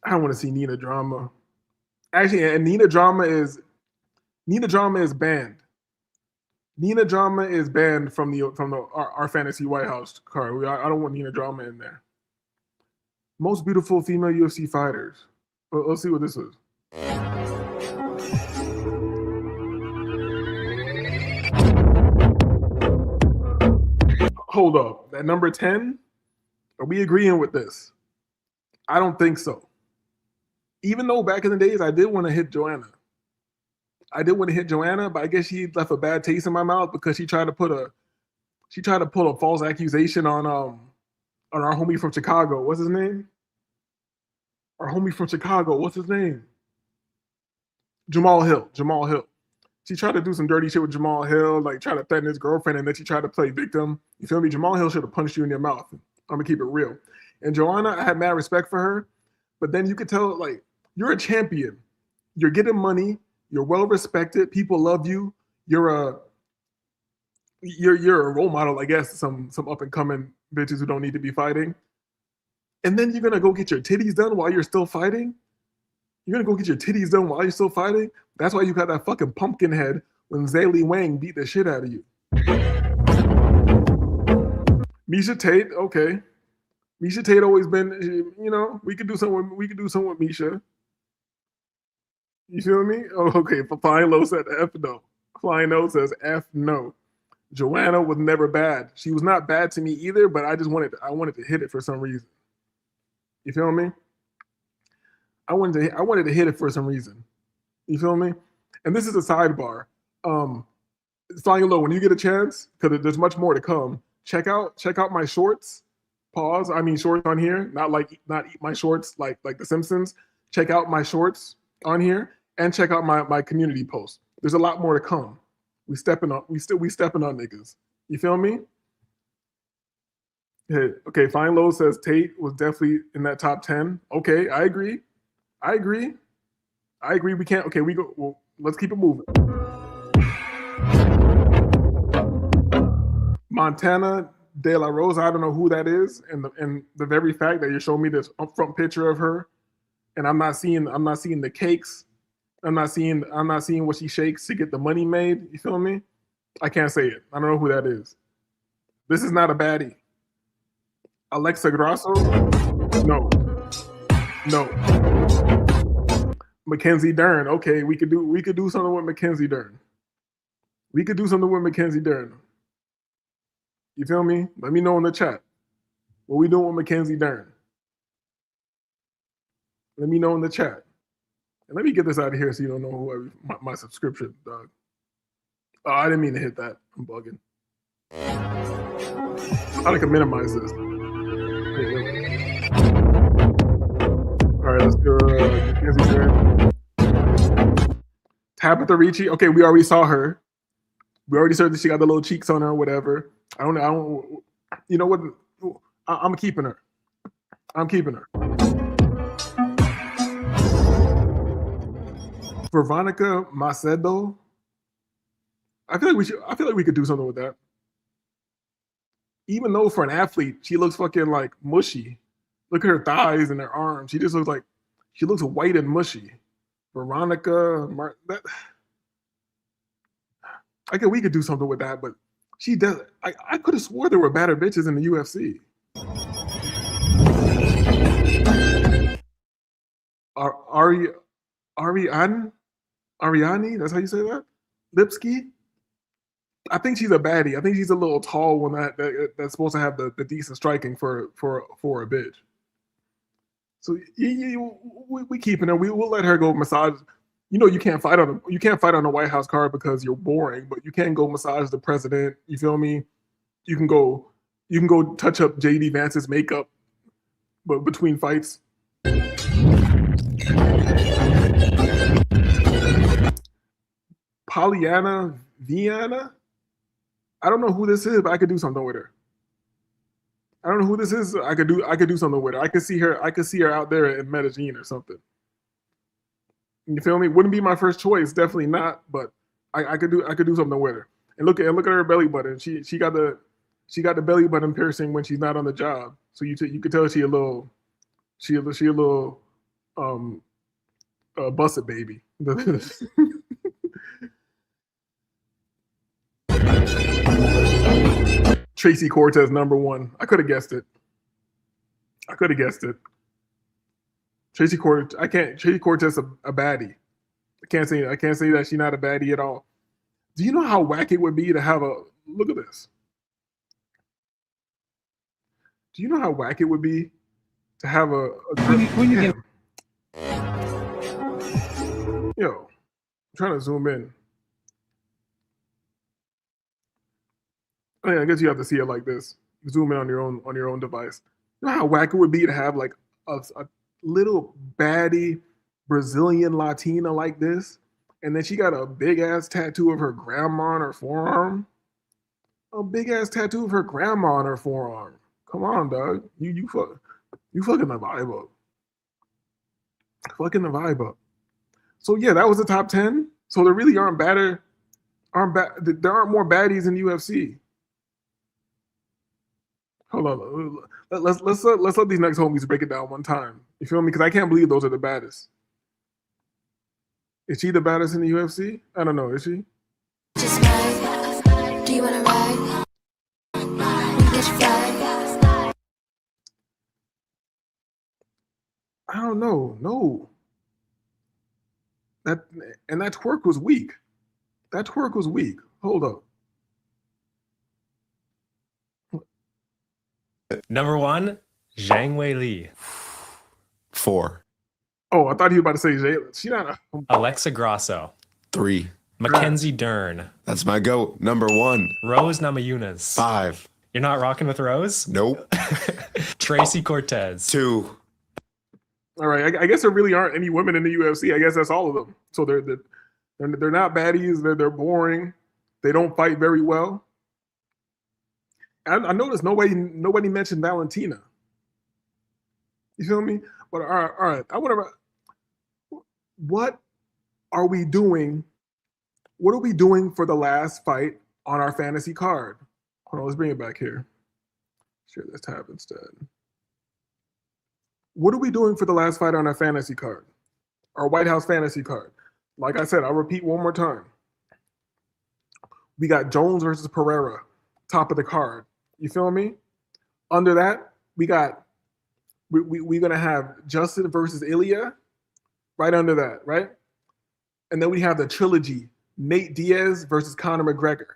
I don't want to see Nina Drama. Actually, and Nina Drama is banned. Nina Drama is banned from our fantasy White House card. I don't want Nina Drama in there. Most beautiful female UFC fighters. Let's see what this is. Hold up. At number 10, are we agreeing with this? I don't think so. Even though back in the days I did want to hit Joanna. But I guess she left a bad taste in my mouth because she tried to pull a false accusation on our homie from Chicago. What's his name? Our homie from Chicago. What's his name? Jamal Hill. She tried to do some dirty shit with Jamal Hill, like try to threaten his girlfriend, and then she tried to play victim. You feel me? Jamal Hill should have punched you in your mouth. I'm gonna keep it real. And Joanna, I had mad respect for her, but then you could tell, like, you're a champion. You're getting money. You're well respected. People love you. You're a role model, I guess. Some up and coming bitches who don't need to be fighting. And then you're gonna go get your titties done while you're still fighting. That's why you got that fucking pumpkin head when Zaylee Wang beat the shit out of you. Miesha Tate, okay. Miesha Tate always been, we could do something with Miesha. You feel me? Oh, okay. Flying Low said F no. Flying No says F no. Joanna was never bad. She was not bad to me either, but I wanted to hit it for some reason. You feel me? I wanted to hit it for some reason. You feel me? And this is a sidebar. Flying Low, when you get a chance, because there's much more to come, check out my shorts. Pause. I mean shorts on here, not my shorts like The Simpsons. Check out my shorts on here and check out my community posts. There's a lot more to come. We stepping on niggas. You feel me? Hey, okay, Fine Low says Tate was definitely in that top 10. Okay, I agree. We can't. Okay, we go. Well, let's keep it moving. Montana De La Rosa. I don't know who that is, and the very fact that you showed me this upfront picture of her, and I'm not seeing the cakes. I'm not seeing what she shakes to get the money made. You feel me? I can't say it. I don't know who that is. This is not a baddie. Alexa Grasso? No. Mackenzie Dern. Okay, we could do something with Mackenzie Dern. You feel me? Let me know in the chat. What we doing with Mackenzie Dern? Let me know in the chat. And let me get this out of here so you don't know who my subscription, dog. Oh, I didn't mean to hit that. I'm bugging. I can minimize this. All right, let's do Mackenzie Dern. Tabitha Ricci. Okay, we already saw her. We already said that she got the little cheeks on her or whatever. I don't. You know what? I'm keeping her. Veronica Macedo. I feel like we could do something with that. Even though for an athlete, she looks fucking like mushy. Look at her thighs and her arms. She just looks like she looks white and mushy. Veronica, we could do something with that, but she does. I could have swore there were better bitches in the UFC. Ariani, that's how you say that? Lipsky? I think she's a baddie. I think she's a little tall one that's supposed to have the decent striking for a bitch. So we keeping her. We'll let her go massage. You know you can't fight on the White House card because you're boring, but you can go massage the president. You feel me? You can go touch up JD Vance's makeup, but between fights. Pollyanna Viana. I don't know who this is, but I could do something with her. I don't know who this is. I could do something with her. I could see her out there in Medellin or something. You feel me? Wouldn't be my first choice, definitely not. But I could do something with her. And look at her belly button. She got the belly button piercing when she's not on the job. So you could tell she a little busted baby. Tracy Cortez #1. I could have guessed it. Tracy Cortez a baddie. I can't say that she's not a baddie at all. Do you know how whack it would be to have a look at this? Do you know how whack it would be to have a Yo, I'm trying to zoom in. I guess you have to see it like this. Zoom in on your own device. You know how whack it would be to have like a little baddie Brazilian Latina like this, and then she got a big ass tattoo of her grandma on her forearm. A big ass tattoo of her grandma on her forearm. Come on, dog. You fucking the vibe up. Fucking the vibe up. So yeah, that was the top 10. So there really there aren't more baddies in UFC. Hold on, let's let these next homies break it down one time. You feel me? Because I can't believe those are the baddest. Is she the baddest in the UFC? I don't know. Is she?
Just ride. Do you wanna ride? Get your fly.
I don't know. No. That twerk was weak. Hold up.
#1, Zhang Weili. 4.
Oh, I thought he was about to say Jayla. She not a
Alexa Grasso.
3.
Mackenzie Dern.
That's my goat. Number 1.
Rose Namajunas.
5.
You're not rocking with Rose?
Nope.
Tracy Cortez.
2.
all right. I guess there really aren't any women in the UFC. I guess that's all of them. So they're not baddies. They're boring. They don't fight very well. I noticed nobody mentioned Valentina. You feel me? But all right. What are we doing? What are we doing for the last fight on our fantasy card? Hold on, let's bring it back here. Share this tab instead. What are we doing for the last fight on our fantasy card? Our White House fantasy card. Like I said, I'll repeat one more time. We got Jones versus Pereira, top of the card. You feel me? Under that, we're gonna have Justin versus Ilya, right under that, right? And then we have the trilogy, Nate Diaz versus Conor McGregor.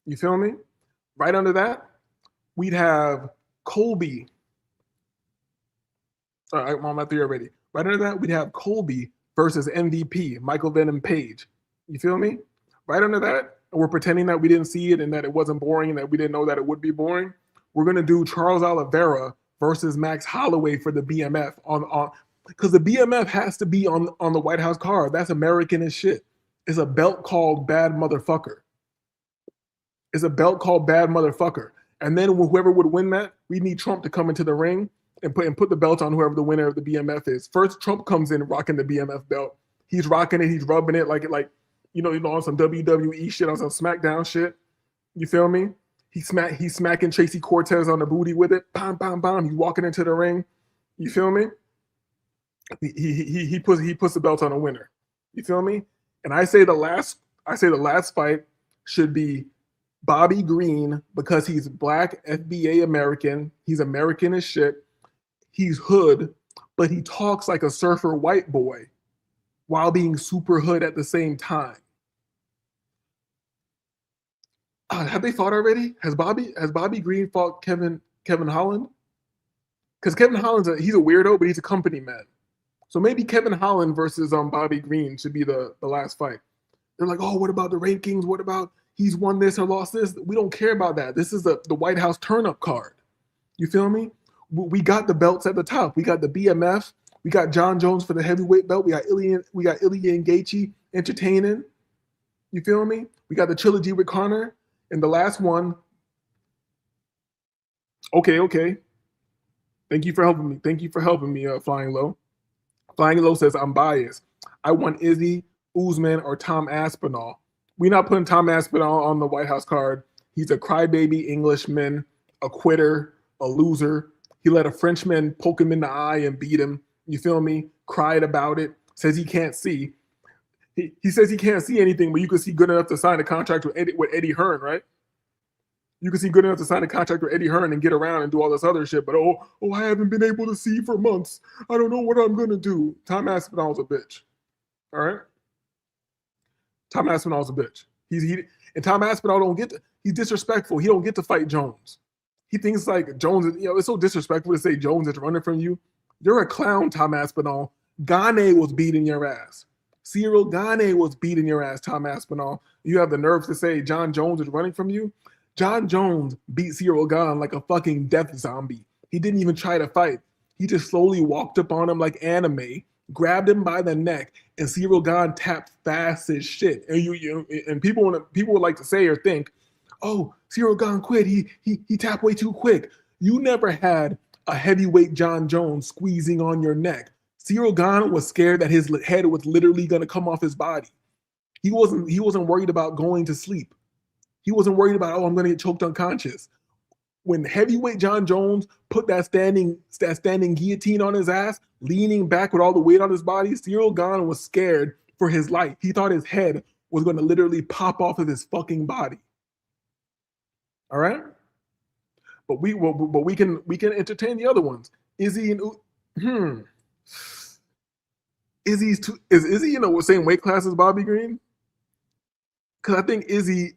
You feel me? Right under that, we'd have Colby. All right, I'm at 3 already. Right under that, we'd have Colby versus MVP, Michael Venom Page. You feel me? Right under that, and we're pretending that we didn't see it and that it wasn't boring and that we didn't know that it would be boring. We're gonna do Charles Oliveira versus Max Holloway for the BMF on because the BMF has to be on the White House card. That's American as shit. It's a belt called Bad Motherfucker. It's a belt called Bad Motherfucker. And then whoever would win that, we need Trump to come into the ring and put the belt on whoever the winner of the BMF is. First, Trump comes in rocking the BMF belt. He's rocking it. He's rubbing it like on some WWE shit, on some SmackDown shit. You feel me? He's smacking Tracy Cortez on the booty with it. Bam, bam, bam. He's walking into the ring. You feel me? He puts the belt on a winner. You feel me? And I say the last fight should be Bobby Green because he's black, FBA American. He's American as shit. He's hood, but he talks like a surfer white boy while being super hood at the same time. Have they fought already? Has Bobby Green fought Kevin Holland? Because Kevin Holland's he's a weirdo, but he's a company man. So maybe Kevin Holland versus Bobby Green should be the last fight. They're like, oh, what about the rankings? What about he's won this or lost this? We don't care about that. This is the White House turn-up card. You feel me? We got the belts at the top. We got the BMF. We got John Jones for the heavyweight belt. We got Ilya and Gaethje entertaining. You feel me? We got the trilogy with Conor. And the last one. Okay. Thank you for helping me, Flying Low. Flying Low says, I'm biased. I want Izzy, Usman, or Tom Aspinall. We're not putting Tom Aspinall on the White House card. He's a crybaby Englishman, a quitter, a loser. He let a Frenchman poke him in the eye and beat him. You feel me? Cried about it. Says he can't see. He says he can't see anything, but you can see good enough to sign a contract with Eddie Hearn, right? You can see good enough to sign a contract with Eddie Hearn and get around and do all this other shit. But I haven't been able to see for months. I don't know what I'm gonna do. Tom Aspinall's a bitch. All right. Tom Aspinall's a bitch. And Tom Aspinall he's disrespectful. He don't get to fight Jones. He thinks like Jones is, it's so disrespectful to say Jones is running from you. You're a clown, Tom Aspinall. Gane was beating your ass. Cyril Gane was beating your ass, Tom Aspinall. You have the nerve to say John Jones is running from you? John Jones beat Cyril Gane like a fucking death zombie. He didn't even try to fight. He just slowly walked up on him like anime, grabbed him by the neck, and Cyril Gane tapped fast as shit. And people would like to say or think, oh, Cyril Gane quit. He tapped way too quick. You never had a heavyweight John Jones squeezing on your neck. Cyril Gane was scared that his head was literally going to come off his body. He wasn't worried about going to sleep. He wasn't worried about, I'm going to get choked unconscious. When heavyweight John Jones put that standing guillotine on his ass, leaning back with all the weight on his body, Cyril Gane was scared for his life. He thought his head was going to literally pop off of his fucking body. All right? But we can entertain the other ones. Izzy and is Izzy in the same weight class as Bobby Green? Because I think Izzy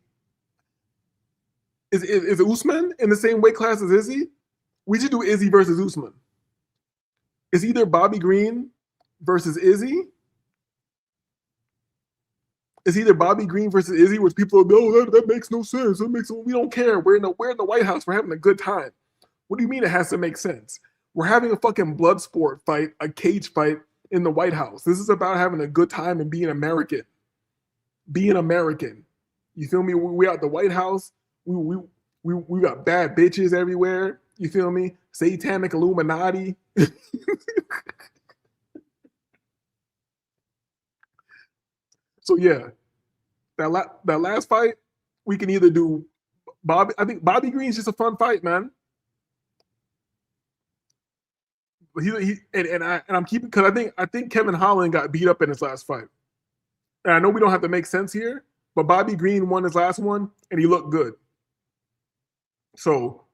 is Usman in the same weight class as Izzy? We should do Izzy versus Usman. It's either Bobby Green versus Izzy. It's either Bobby Green versus Izzy, which people are, no, that makes no sense. We don't care. We're in the White House. We're having a good time. What do you mean it has to make sense? We're having a fucking blood sport fight, a cage fight in the White House. This is about having a good time and being American. Being American. You feel me? We at the White House. We got bad bitches everywhere. You feel me? Satanic Illuminati. So yeah, that last fight, we can either do Bobby. I think Bobby Green's just a fun fight, man. I'm keeping, because I think Kevin Holland got beat up in his last fight. And I know we don't have to make sense here, but Bobby Green won his last one and he looked good. So,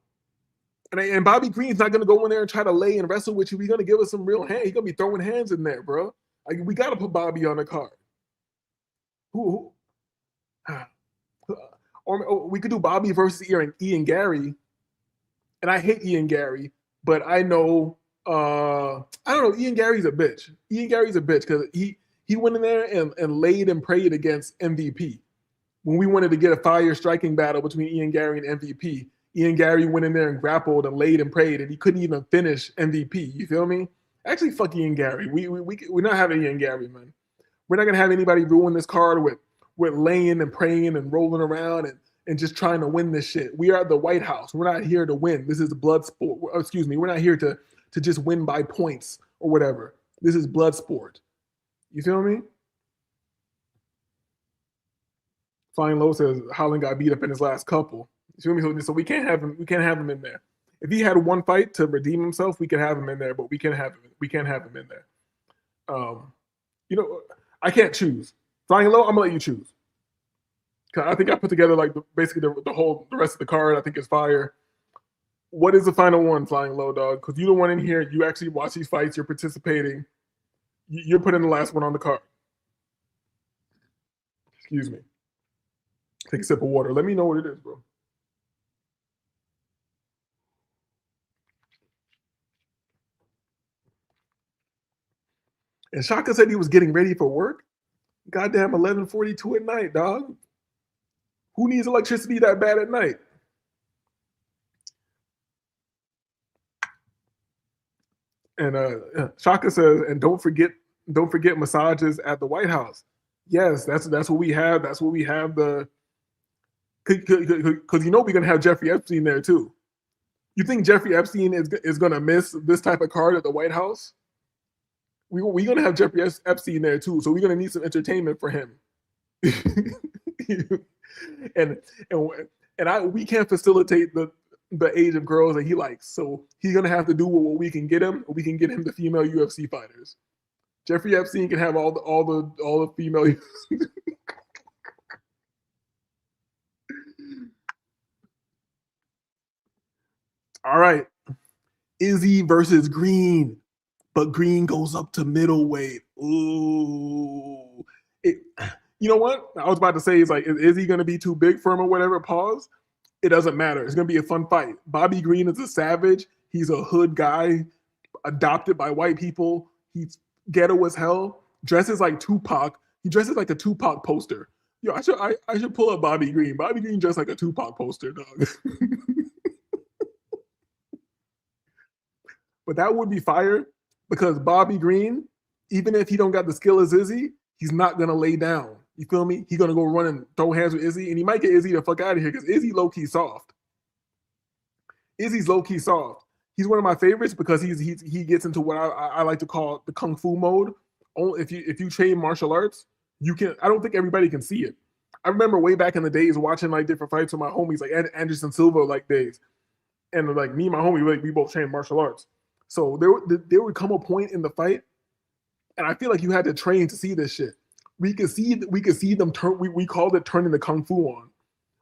and Bobby Green's not gonna go in there and try to lay and wrestle with you. He's gonna give us some real hands. He's gonna be throwing hands in there, bro. Like, we gotta put Bobby on the card. Who? Or we could do Bobby versus Ian Gary. And I hate Ian Gary, but I know I don't know. Ian Gary's a bitch. Ian Gary's a bitch because he went in there and laid and prayed against MVP. When we wanted to get a fire striking battle between Ian Gary and MVP, Ian Gary went in there and grappled and laid and prayed, and he couldn't even finish MVP. You feel me? Actually, fuck Ian Gary. We're not having Ian Gary, man. We're not gonna have anybody ruin this card with laying and praying and rolling around and just trying to win this shit. We are at the White House. We're not here to win. This is blood sport. Excuse me. We're not here to just win by points or whatever. This is blood sport. You feel me? Flying Low says Holland got beat up in his last couple. You feel me? So we can't have him. We can't have him in there. If he had one fight to redeem himself, we could have him in there. But we can't have him in there. You know, I can't choose. Flying Low, I'm gonna let you choose. Cause I think I put together like basically the rest of the card. I think is fire. What is the final one, Flying Low, dog? Because you're the one in here. You actually watch these fights. You're participating. You're putting the last one on the card. Excuse me. Take a sip of water. Let me know what it is, bro. And Shaka said he was getting ready for work. Goddamn 11:42 at night, dog. Who needs electricity that bad at night? And Shaka says, and don't forget massages at the White House. Yes, that's what we have. That's what we have. Because you know we're gonna have Jeffrey Epstein there too. You think Jeffrey Epstein is gonna miss this type of card at the White House? We're gonna have Jeffrey Epstein there too, so we're gonna need some entertainment for him. We can't facilitate the age of girls that he likes, so he's gonna have to do what we can get him. We can get him the female UFC fighters. Jeffrey Epstein can have all the female. All right, Izzy versus Green, but Green goes up to middleweight. Ooh, you know what? I was about to say, is Izzy going to be too big for him or whatever? Pause. It doesn't matter. It's going to be a fun fight. Bobby Green is a savage. He's a hood guy, adopted by white people. He's ghetto as hell. Dresses like Tupac. He dresses like a Tupac poster. Yo, I should pull up Bobby Green. Bobby Green dressed like a Tupac poster, dog. But that would be fire because Bobby Green, even if he don't got the skill as Izzy, he's not going to lay down. You feel me? He's going to go run and throw hands with Izzy, and he might get Izzy the fuck out of here because Izzy low-key soft. Izzy's low-key soft. He's one of my favorites because he gets into what I like to call the kung fu mode. Only if you train martial arts, you can. I don't think everybody can see it. I remember way back in the days watching like different fights with my homies, like Anderson Silva, like days, and like me and my homie, we both trained martial arts. So there would come a point in the fight, and I feel like you had to train to see this shit. We could see them turn. We called it turning the kung fu on.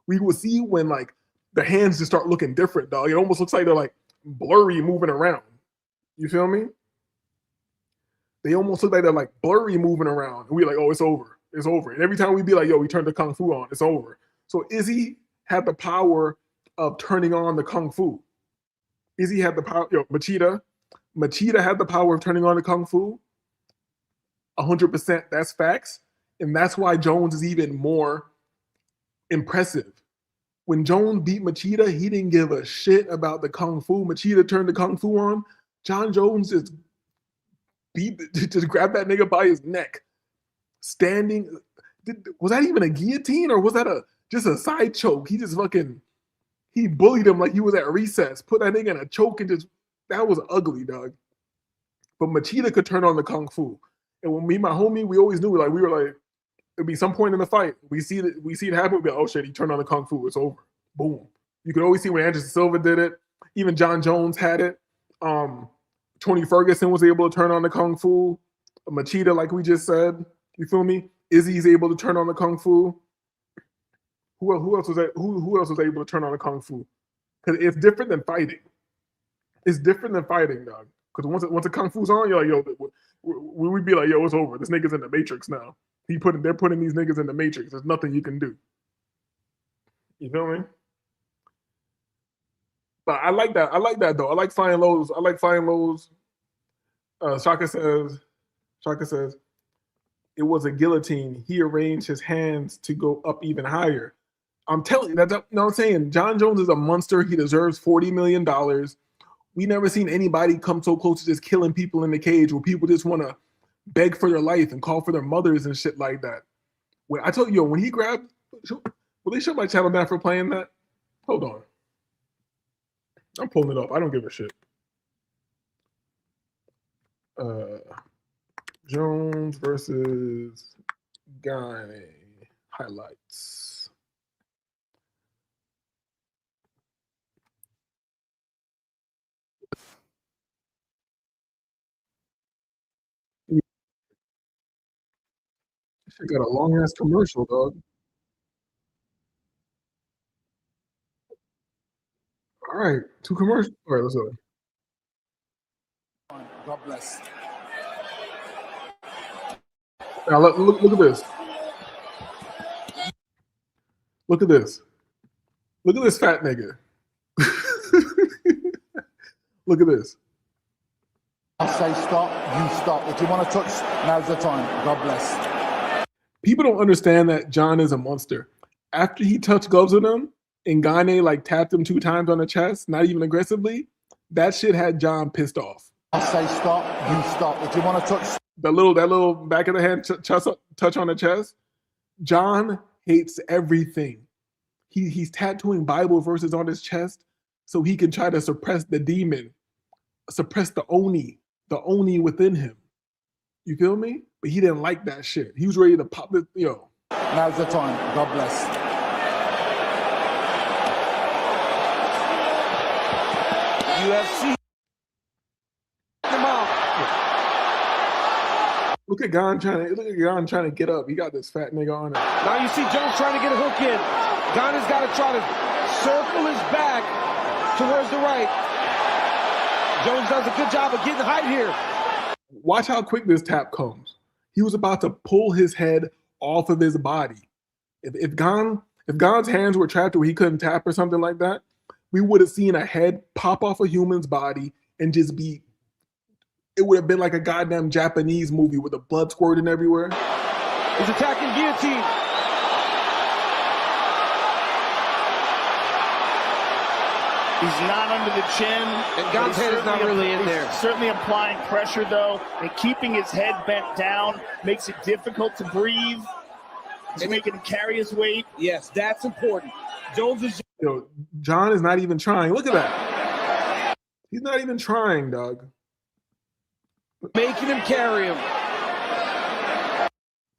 We would see when like the hands just start looking different, dog. It almost looks like they're like blurry moving around. You feel me? They almost look like they're like blurry moving around. And we're like, oh, it's over. It's over. And every time we'd be like, yo, we turned the kung fu on. It's over. So Izzy had the power of turning on the kung fu. Izzy had the power. Yo, Machida Machida had the power of turning on the Kung Fu. 100%, that's facts. And that's why Jones is even more impressive. When Jones beat Machida, he didn't give a shit about the Kung Fu. Machida turned the Kung Fu on. John Jones just grabbed that nigga by his neck. Standing. Was that even a guillotine or was that just a side choke? He just he bullied him like he was at recess. Put that nigga in a choke and that was ugly, dog. But Machida could turn on the Kung Fu. And when me and my homie, we always knew, we were like, it'd be some point in the fight. We see it happen, we'd be like, oh shit, he turned on the Kung Fu, it's over. Boom. You could always see when Anderson Silva did it. Even John Jones had it. Tony Ferguson was able to turn on the Kung Fu. Machida, like we just said, you feel me? Izzy's able to turn on the Kung Fu. Who else was able to turn on the Kung Fu? Because it's different than fighting. It's different than fighting, dog. Because once the Kung Fu's on, you're like, yo, we'd be like, yo, it's over. This nigga's in the Matrix now. They're putting these niggas in the Matrix. There's nothing you can do. You feel me? But I like that. I like that though. I like flying lows. Shaka says, it was a guillotine. He arranged his hands to go up even higher. I'm telling you, you know what I'm saying? John Jones is a monster. He deserves $40 million. We never seen anybody come so close to just killing people in the cage where people just want to beg for their life and call for their mothers and shit like that. When I told you, when he grabbed, will they shut my channel down for playing that? Hold on. I'm pulling it up. I don't give a shit. Jones versus Guy highlights. She got a long ass commercial, dog. All right, 2 commercials. All right, let's go.
God bless.
Now look at this. Look at this. Look at this fat nigga. Look at this.
I say stop, you stop. If you want to touch, now's the time. God bless.
People don't understand that John is a monster. After he touched gloves with him, and Gane tapped him 2 times on the chest, not even aggressively, that shit had John pissed off.
I say stop, you stop. If you want to touch,
that little back of the hand touch on the chest. John hates everything. He's tattooing Bible verses on his chest so he can try to suppress the demon, suppress the Oni within him. You feel me? But he didn't like that shit. He was ready to pop it. Yo.
Now's the time. God bless. UFC.
Look at Gon trying to get up. He got this fat nigga on it.
Now you see Jones trying to get a hook in. Gon has got to try to circle his back towards the right. Jones does a good job of getting height here.
Watch how quick this tap comes. He was about to pull his head off of his body. If Gon's hands were trapped where he couldn't tap or something like that, we would have seen a head pop off a human's body and just be. It would have been like a goddamn Japanese movie with the blood squirting everywhere.
He's attacking guillotine.
He's not under the chin.
And Gon's head is not really in there.
Certainly applying pressure, though, and keeping his head bent down makes it difficult to breathe. It's making him carry his weight.
Yes, that's important. Jones is...
John is not even trying. Look at that. He's not even trying, dog.
Making him carry him.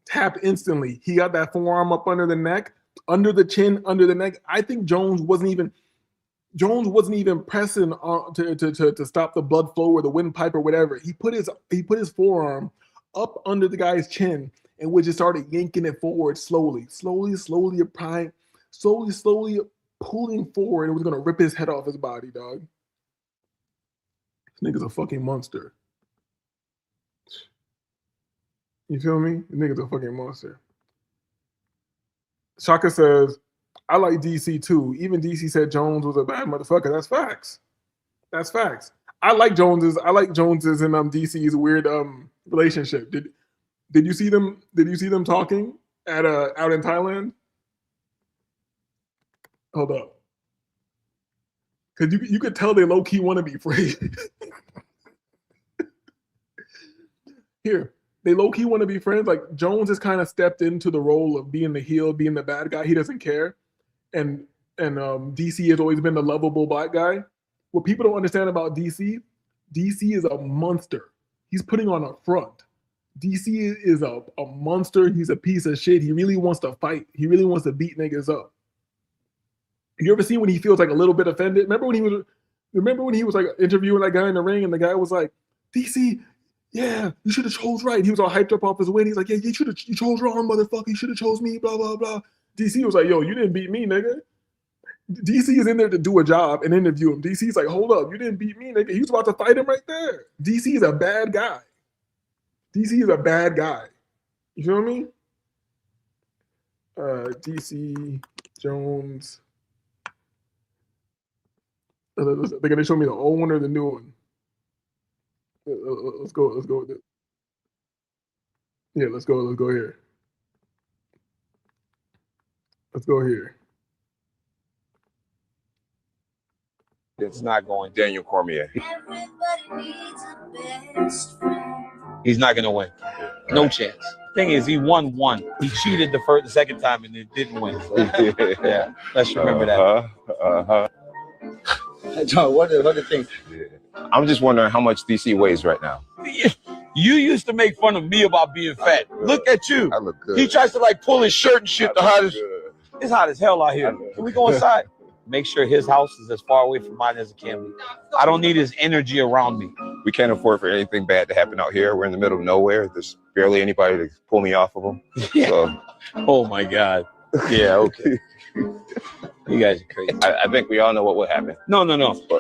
Tapped instantly. He got that forearm up under the neck, under the chin, under the neck. I think Jones wasn't even pressing on to stop the blood flow or the windpipe or whatever. He put his forearm up under the guy's chin and we just started yanking it forward slowly applying, slowly pulling forward, and it was gonna rip his head off his body, dog. This nigga's a fucking monster. You feel me? This nigga's a fucking monster. Shaka says, I like DC too. Even DC said Jones was a bad motherfucker. That's facts. That's facts. I like Jones's and DC's weird relationship. Did you see them? Did you see them talking at out in Thailand? Hold up, because you could tell they low key want to be friends. Here, they low key want to be friends. Like Jones has kind of stepped into the role of being the heel, being the bad guy. He doesn't care, and DC has always been the lovable black guy. What people don't understand about DC is a monster. He's putting on a front. DC is a monster. He's a piece of shit. He really wants to fight. He really wants to beat niggas up. You ever seen when he feels like a little bit offended? Remember when he was like interviewing that guy in the ring and the guy was like, DC, yeah, you should have chose right. He was all hyped up off his win. He's like, yeah, you chose wrong, motherfucker. You should have chose me, blah, blah, blah. DC was like, yo, you didn't beat me, nigga. DC is in there to do a job and interview him. DC's like, hold up, you didn't beat me, nigga. He was about to fight him right there. DC is a bad guy. DC is a bad guy. You feel me? DC, Jones. They're gonna show me the old one or the new one. Let's go with it. Yeah, let's go here. Let's go here.
It's not going
Daniel Cormier.
He's not going to win. No chance. Thing is, he won one. He cheated the second time and it didn't win. So, yeah, let's remember that.
John, what the thing? I'm just wondering how much DC weighs right now.
You used to make fun of me about being fat. Look at you.
I look good.
He tries to like pull his shirt and shit. It's hot as hell out here. Can we go inside? Make sure his house is as far away from mine as it can be. I don't need his energy around me.
We can't afford for anything bad to happen out here. We're in the middle of nowhere. There's barely anybody to pull me off of them.
Yeah.
So.
Oh my God. Yeah, okay. You guys are crazy.
I think we all know what would happen.
No.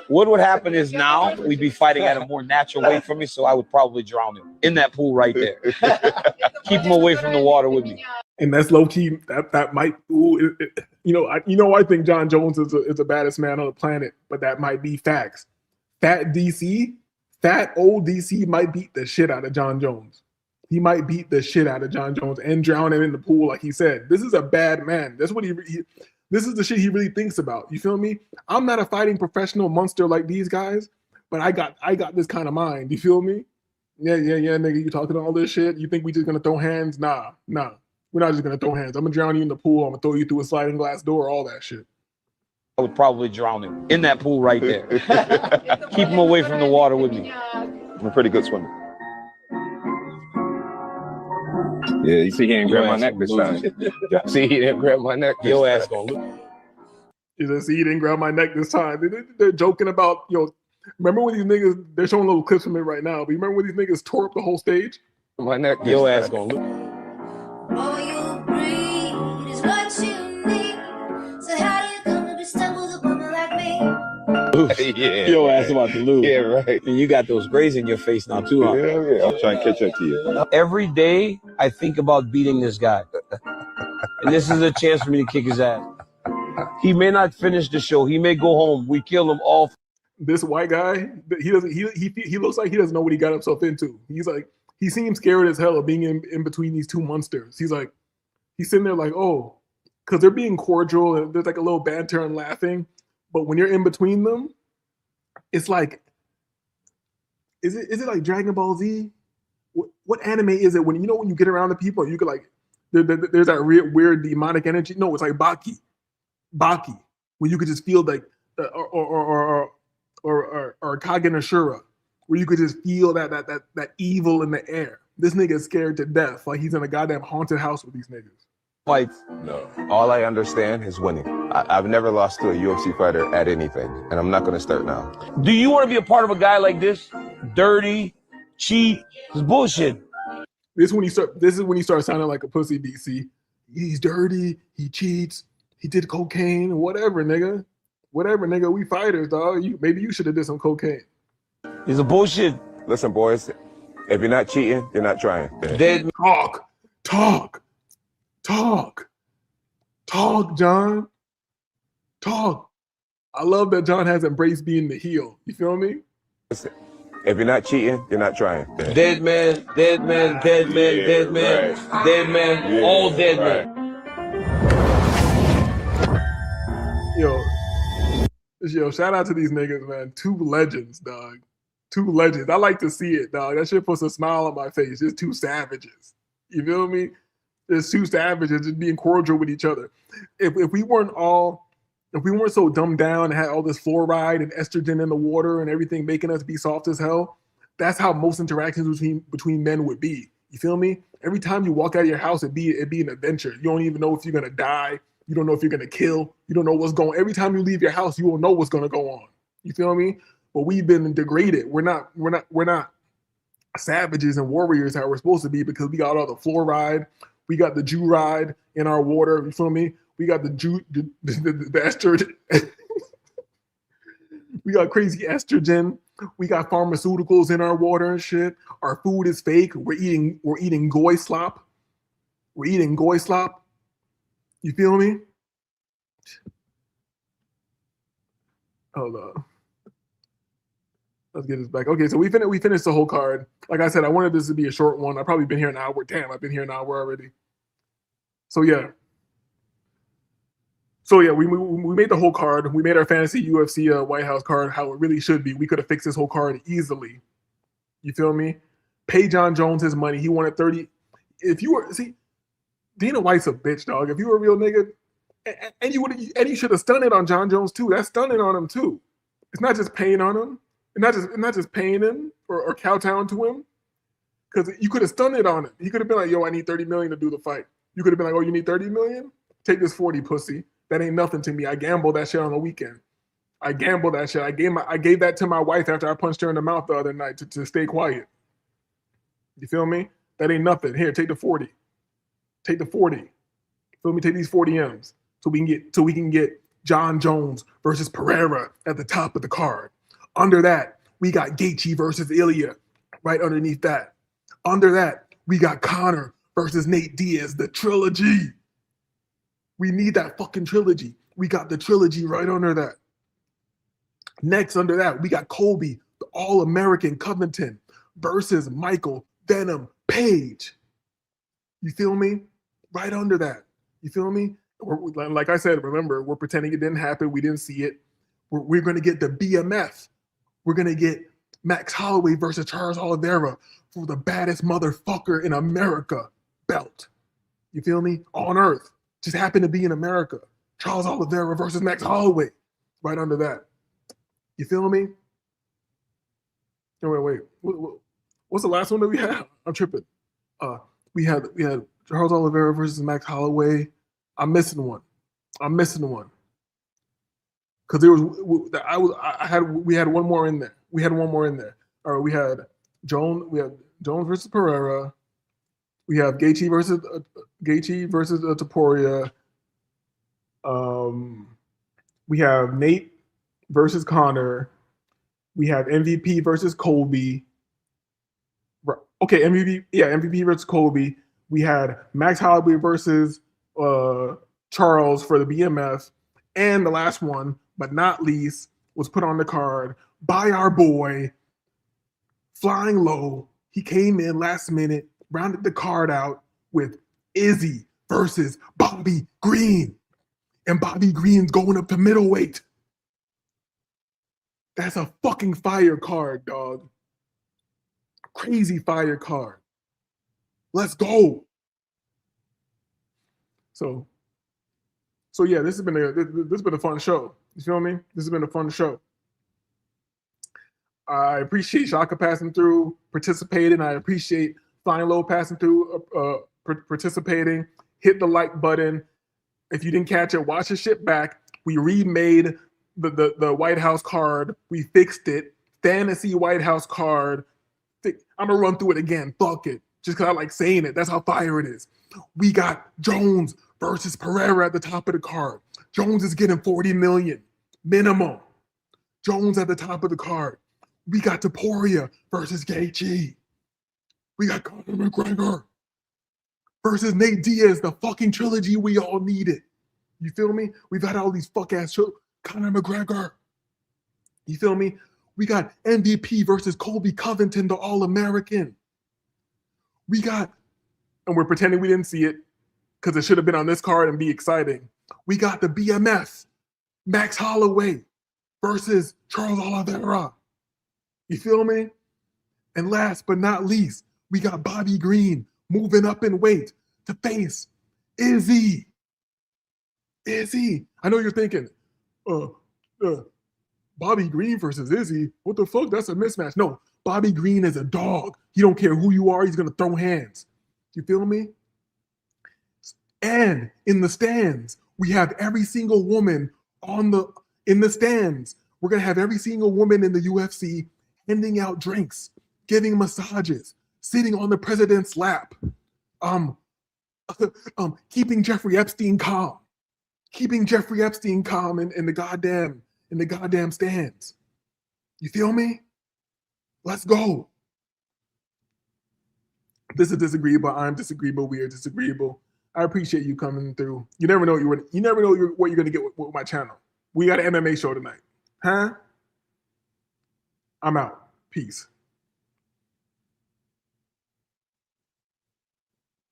What would happen is now we'd be fighting at a more natural weight for me, so I would probably drown him in that pool right there. Keep him away from the water with me.
And that's low key. That might. I think John Jones is the baddest man on the planet, but that might be facts. Fat old DC might beat the shit out of John Jones. He might beat the shit out of John Jones and drown him in the pool, like he said. This is a bad man. That's what this is the shit he really thinks about. You feel me? I'm not a fighting professional monster like these guys, but I got this kind of mind. You feel me? Yeah, nigga. You talking all this shit? You think we just gonna throw hands? Nah. We're not just gonna throw hands. I'm gonna drown you in the pool. I'm gonna throw you through a sliding glass door. All that shit.
I would probably drown him in that pool right there. Keep him away from the water with me.
I'm a pretty good swimmer. Yeah, you see he didn't grab my neck this time. See, he didn't grab my neck this time.
Your ass gonna lose.
You see, he didn't grab my neck this time. They're joking about, remember when these niggas, they're showing little clips from it right now, but you remember when these niggas tore up the whole stage?
My neck.
Your ass gonna lose.
All you breathe is what you need. So how do you come to be stuck with a woman like me?
Yeah.
Your ass about to lose.
Yeah, right.
And you got those grays in your face now too, huh?
Yeah. I'll try and catch up to you.
Every day I think about beating this guy. And this is a chance for me to kick his ass. He may not finish the show. He may go home. We kill him all.
This white guy, he looks like he doesn't know what he got himself into. He's like, he seems scared as hell of being in between these two monsters. He's sitting there like, oh, because they're being cordial and there's like a little banter and laughing. But when you're in between them, it's like, is it like Dragon Ball Z? What anime is it when you get around the people, you could like, there's that weird demonic energy. No, it's like Baki, where you could just feel like, or Kagen Ashura, where you could just feel that evil in the air. This nigga is scared to death, like he's in a goddamn haunted house with these niggas.
Fights. No. All I understand is winning. I've never lost to a UFC fighter at anything, and I'm not going to start now.
Do you want to be a part of a guy like this? Dirty, cheat, it's bullshit.
This is when you start sounding like a pussy, DC. He's dirty, he cheats, he did cocaine, whatever, nigga. We fighters, dog. Maybe you should have did some cocaine.
He's a bullshit.
Listen, boys, if you're not cheating, you're not trying.
Dead.
Talk, John. Talk. I love that John has embraced being the heel. You feel me?
If you're not cheating, you're not trying.
Dead man, dead man, dead man, dead man, dead man, all dead men.
Yo, shout out to these niggas, man. 2 legends, dog. 2 legends. I like to see it, dog. That shit puts a smile on my face. Just 2 savages. You feel me? There's 2 savages just being cordial with each other. If we weren't so dumbed down and had all this fluoride and estrogen in the water and everything making us be soft as hell, that's how most interactions between men would be. You feel me? Every time you walk out of your house, it'd be an adventure. You don't even know if you're gonna die. You don't know if you're gonna kill. You don't know what's going. Every time you leave your house, you will know what's gonna go on. You feel me? But we've been degraded. We're not savages and warriors how we're supposed to be because we got all the fluoride, we got the Jew ride in our water. You feel me? We got the estrogen. We got crazy estrogen. We got pharmaceuticals in our water and shit. Our food is fake. We're eating goy slop. We're eating goy slop. You feel me? Hold on. Let's get this back. Okay, so we finished the whole card. Like I said, I wanted this to be a short one. I've probably been here an hour. Damn, I've been here an hour already. So yeah. We made the whole card. We made our fantasy UFC White House card how it really should be. We could have fixed this whole card easily. You feel me? Pay John Jones his money. He wanted 30. If you were Dana White's a bitch, dog. If you were a real nigga, and you should have stunned it on John Jones too. That's stunning on him too. It's not just paying on him. It's not just paying him or kowtowing to him. Because you could have stunned it on him. He could have been like, yo, I need 30 million to do the fight. You could have been like, oh, you need 30 million? Take this 40, pussy. That ain't nothing to me. I gambled that shit on the weekend. I gambled that shit. I gave that to my wife after I punched her in the mouth the other night to stay quiet. You feel me? That ain't nothing. Here, take the 40. Take the 40. Feel me? Take these 40 M's so we can get John Jones versus Pereira at the top of the card. Under that, we got Gaethje versus Ilya right underneath that. Under that, we got Conor versus Nate Diaz, the trilogy. We need that fucking trilogy. We got the trilogy right under that. Next, under that, we got Colby, the All-American Covington versus Michael Venom Page. You feel me? Right under that. You feel me? Like I said, remember, we're pretending it didn't happen. We didn't see it. We're going to get the BMF. We're going to get Max Holloway versus Charles Oliveira for the baddest motherfucker in America belt. You feel me? On earth. Just happened to be in America. Charles Oliveira versus Max Holloway. Right under that. You feel me? No, wait. What's the last one that we had? I'm tripping. We had Charles Oliveira versus Max Holloway. I'm missing one. Because we had one more in there. All right, we had Jones versus Pereira. We have Gaethje versus Topuria. We have Nate versus Conor. We have MVP versus Colby. Okay, MVP versus Colby. We had Max Holloway versus Charles for the BMF. And the last one, but not least, was put on the card by our boy, Flying Low. He came in last minute, rounded the card out with Izzy versus Bobby Green. And Bobby Green's going up to middleweight. That's a fucking fire card, dog. Crazy fire card. Let's go. So yeah, this has been a fun show. You feel me? This has been a fun show. I appreciate Shaka passing through, participating. I appreciate Flying Low passing through, participating. Hit the like button. If you didn't catch it, watch the shit back. We remade the White House card. We fixed it. Fantasy White House card. I'm gonna run through it again. Fuck it. Just because I like saying it. That's how fire it is. We got Jones versus Pereira at the top of the card. Jones is getting 40 million minimum. Jones at the top of the card. We got Topuria versus Gaethje. We got Conor McGregor versus Nate Diaz, the fucking trilogy we all needed. You feel me? We've had all these fuck ass Conor McGregor. You feel me? We got MVP versus Colby Covington, the All-American. We got, and we're pretending we didn't see it because it should have been on this card and be exciting. We got the BMF, Max Holloway versus Charles Oliveira. You feel me? And last but not least, we got Bobby Green moving up in weight to face Izzy. I know you're thinking, Bobby Green versus Izzy? What the fuck? That's a mismatch. No, Bobby Green is a dog. He don't care who you are. He's going to throw hands. You feel me? And in the stands, we have every single woman in the stands. We're going to have every single woman in the UFC handing out drinks, giving massages, sitting on the president's lap, keeping Jeffrey Epstein calm, in the goddamn stands. You feel me? Let's go. This is disagreeable. I'm disagreeable. We are disagreeable. I appreciate you coming through. You never know what you're gonna get with my channel. We got an MMA show tonight, huh? I'm out. Peace.